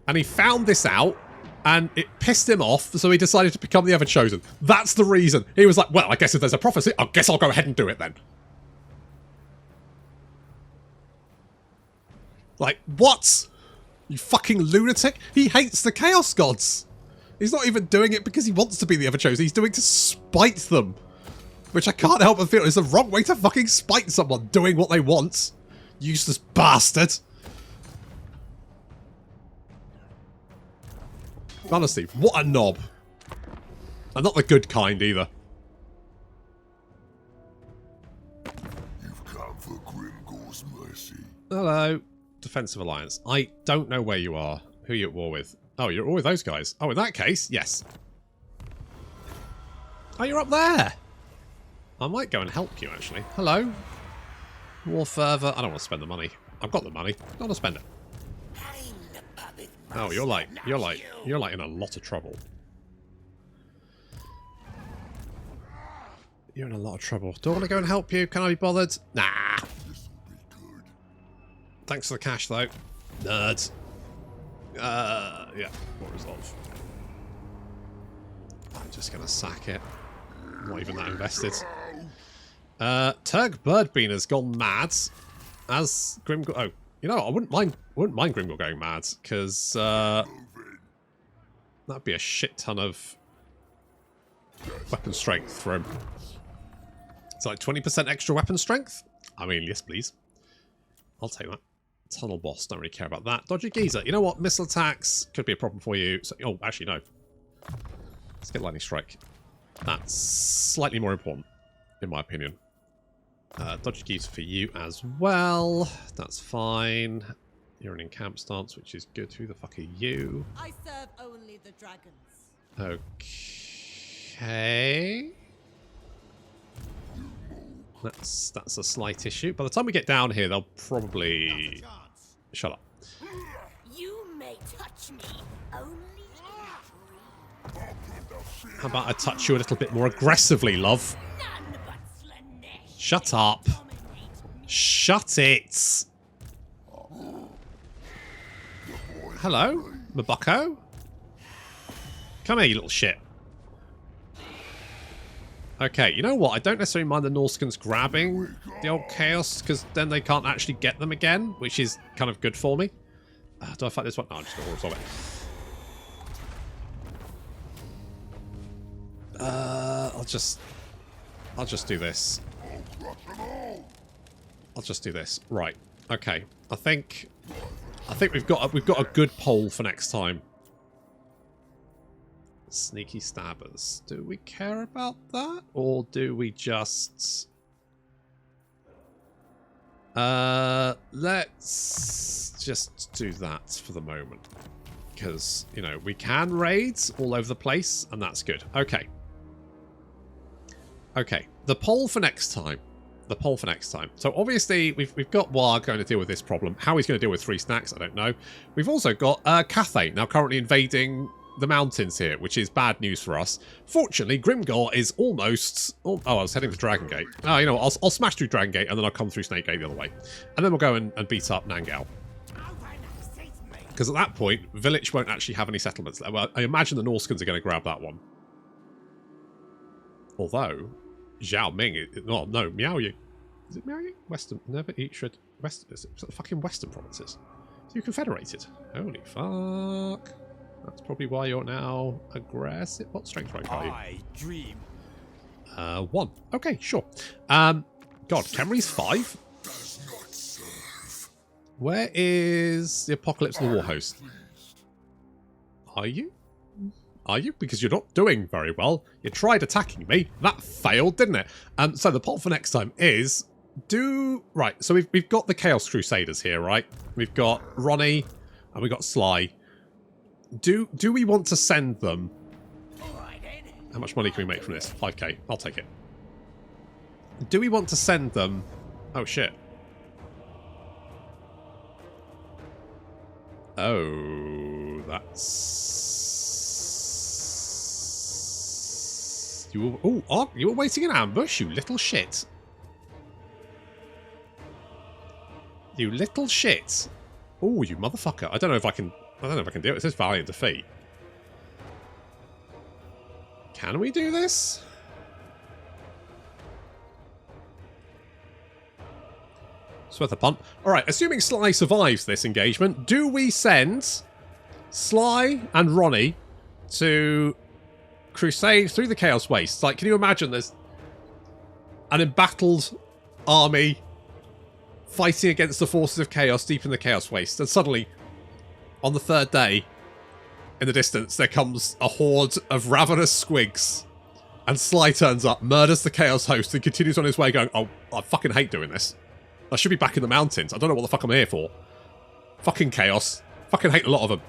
And he found this out, and it pissed him off, so he decided to become the Everchosen. That's the reason. He was like, well, I guess if there's a prophecy, I guess I'll go ahead and do it then. Like, what? You fucking lunatic? He hates the Chaos Gods. He's not even doing it because he wants to be the Everchosen. He's doing it to spite them. Which I can't help but feel is the wrong way to fucking spite someone doing what they want. Useless bastard. Honestly, what a knob. And not the good kind either. You've come for Grimgor's mercy. Hello. Defensive Alliance. I don't know where you are. Who are you at war with? Oh, you're at war with those guys. Oh, in that case, yes. Oh, you're up there. I might go and help you, actually. Hello. War further. I don't want to spend the money. I've got the money. I don't want to spend it. Oh, you're like in a lot of trouble. You're in a lot of trouble. Do I want to go and help you? Can I be bothered? Nah. This'll be good. Thanks for the cash, though. Nerd. Yeah. What resolve? I'm just gonna sack it. I'm not even that invested. Turg Birdbean has gone mad. As Grimgor... Oh, you know, I wouldn't mind Grimgor going mad, because that'd be a shit ton of weapon strength for him. It's like 20% extra weapon strength? I mean, yes, please. I'll take that. Tunnel boss, don't really care about that. Dodgy geezer. You know what? Missile attacks could be a problem for you. So, oh, actually, no. Let's get lightning strike. That's slightly more important, in my opinion. Dodgy geezer for you as well. That's fine. You're in camp stance, which is good. Who the fuck are you? I serve only the dragons. Okay. That's a slight issue. By the time we get down here, they'll probably... Shut up. You may touch me only in dreams. How about I touch you a little bit more aggressively, love? None but Slanesh Shut up. dominate me. Shut it. Hello, Mabucko. Come here, you little shit. Okay, you know what? I don't necessarily mind the Norskans grabbing the old Chaos, because then they can't actually get them again, which is kind of good for me. Do I fight this one? No, I'm just going to resolve it. I'll just do this. I'll just do this. Right. Okay. I think we've got a good poll for next time. Sneaky stabbers. Do we care about that? Or do we just... Let's just do that for the moment. Because, you know, we can raid all over the place, and that's good. Okay. Okay, the poll for next time. The poll for next time. So obviously we've got War going to deal with this problem. How he's going to deal with 3 snacks, I don't know. We've also got Cathay now currently invading the mountains here, which is bad news for us. Fortunately, Grimgor is almost... Oh, I was heading for Dragon Gate. Oh, you know what, I'll smash through Dragon Gate and then I'll come through Snake Gate the other way. And then we'll go and beat up Nangao. Because at that point, Village won't actually have any settlements there. Well, I imagine the Norskans are going to grab that one. Although... Zhao Ming, no, Miaoyu. Is it Miaoyu? Western, never eat shred. Western, is it fucking Western provinces? So you confederated. Holy fuck. That's probably why you're now aggressive. What strength rank are you? I dream. 1. Okay, sure. God, Khemri's 5? Does not serve. Where is the Apocalypse and the War Host? Are you? Are you? Because you're not doing very well. You tried attacking me. That failed, didn't it? So the poll for next time is... Right, so we've got the Chaos Crusaders here, right? We've got Ronnie and we've got Sly. Do we want to send them... How much money can we make from this? 5k. I'll take it. Do we want to send them... Oh, shit. Oh, that's... You were waiting in ambush, you little shit. You little shit. Oh, you motherfucker. I don't know if I can do it. It says valiant defeat. Can we do this? It's worth a punt. Alright, assuming Sly survives this engagement, do we send Sly and Ronnie to crusade through the Chaos Wastes? Like, can you imagine there's an embattled army fighting against the forces of chaos deep in the Chaos Wastes, and suddenly, on the 3rd day, in the distance, there comes a horde of ravenous squigs, and Sly turns up, murders the Chaos Host, and continues on his way going, oh, I fucking hate doing this. I should be back in the mountains. I don't know what the fuck I'm here for. Fucking chaos. Fucking hate a lot of them.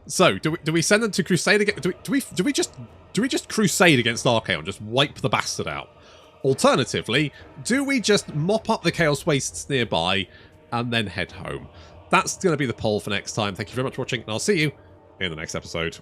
So, do we send them to crusade again? Do we just crusade against Archaon? Just wipe the bastard out? Alternatively, do we just mop up the Chaos Wastes nearby and then head home? That's going to be the poll for next time. Thank you very much for watching, and I'll see you in the next episode.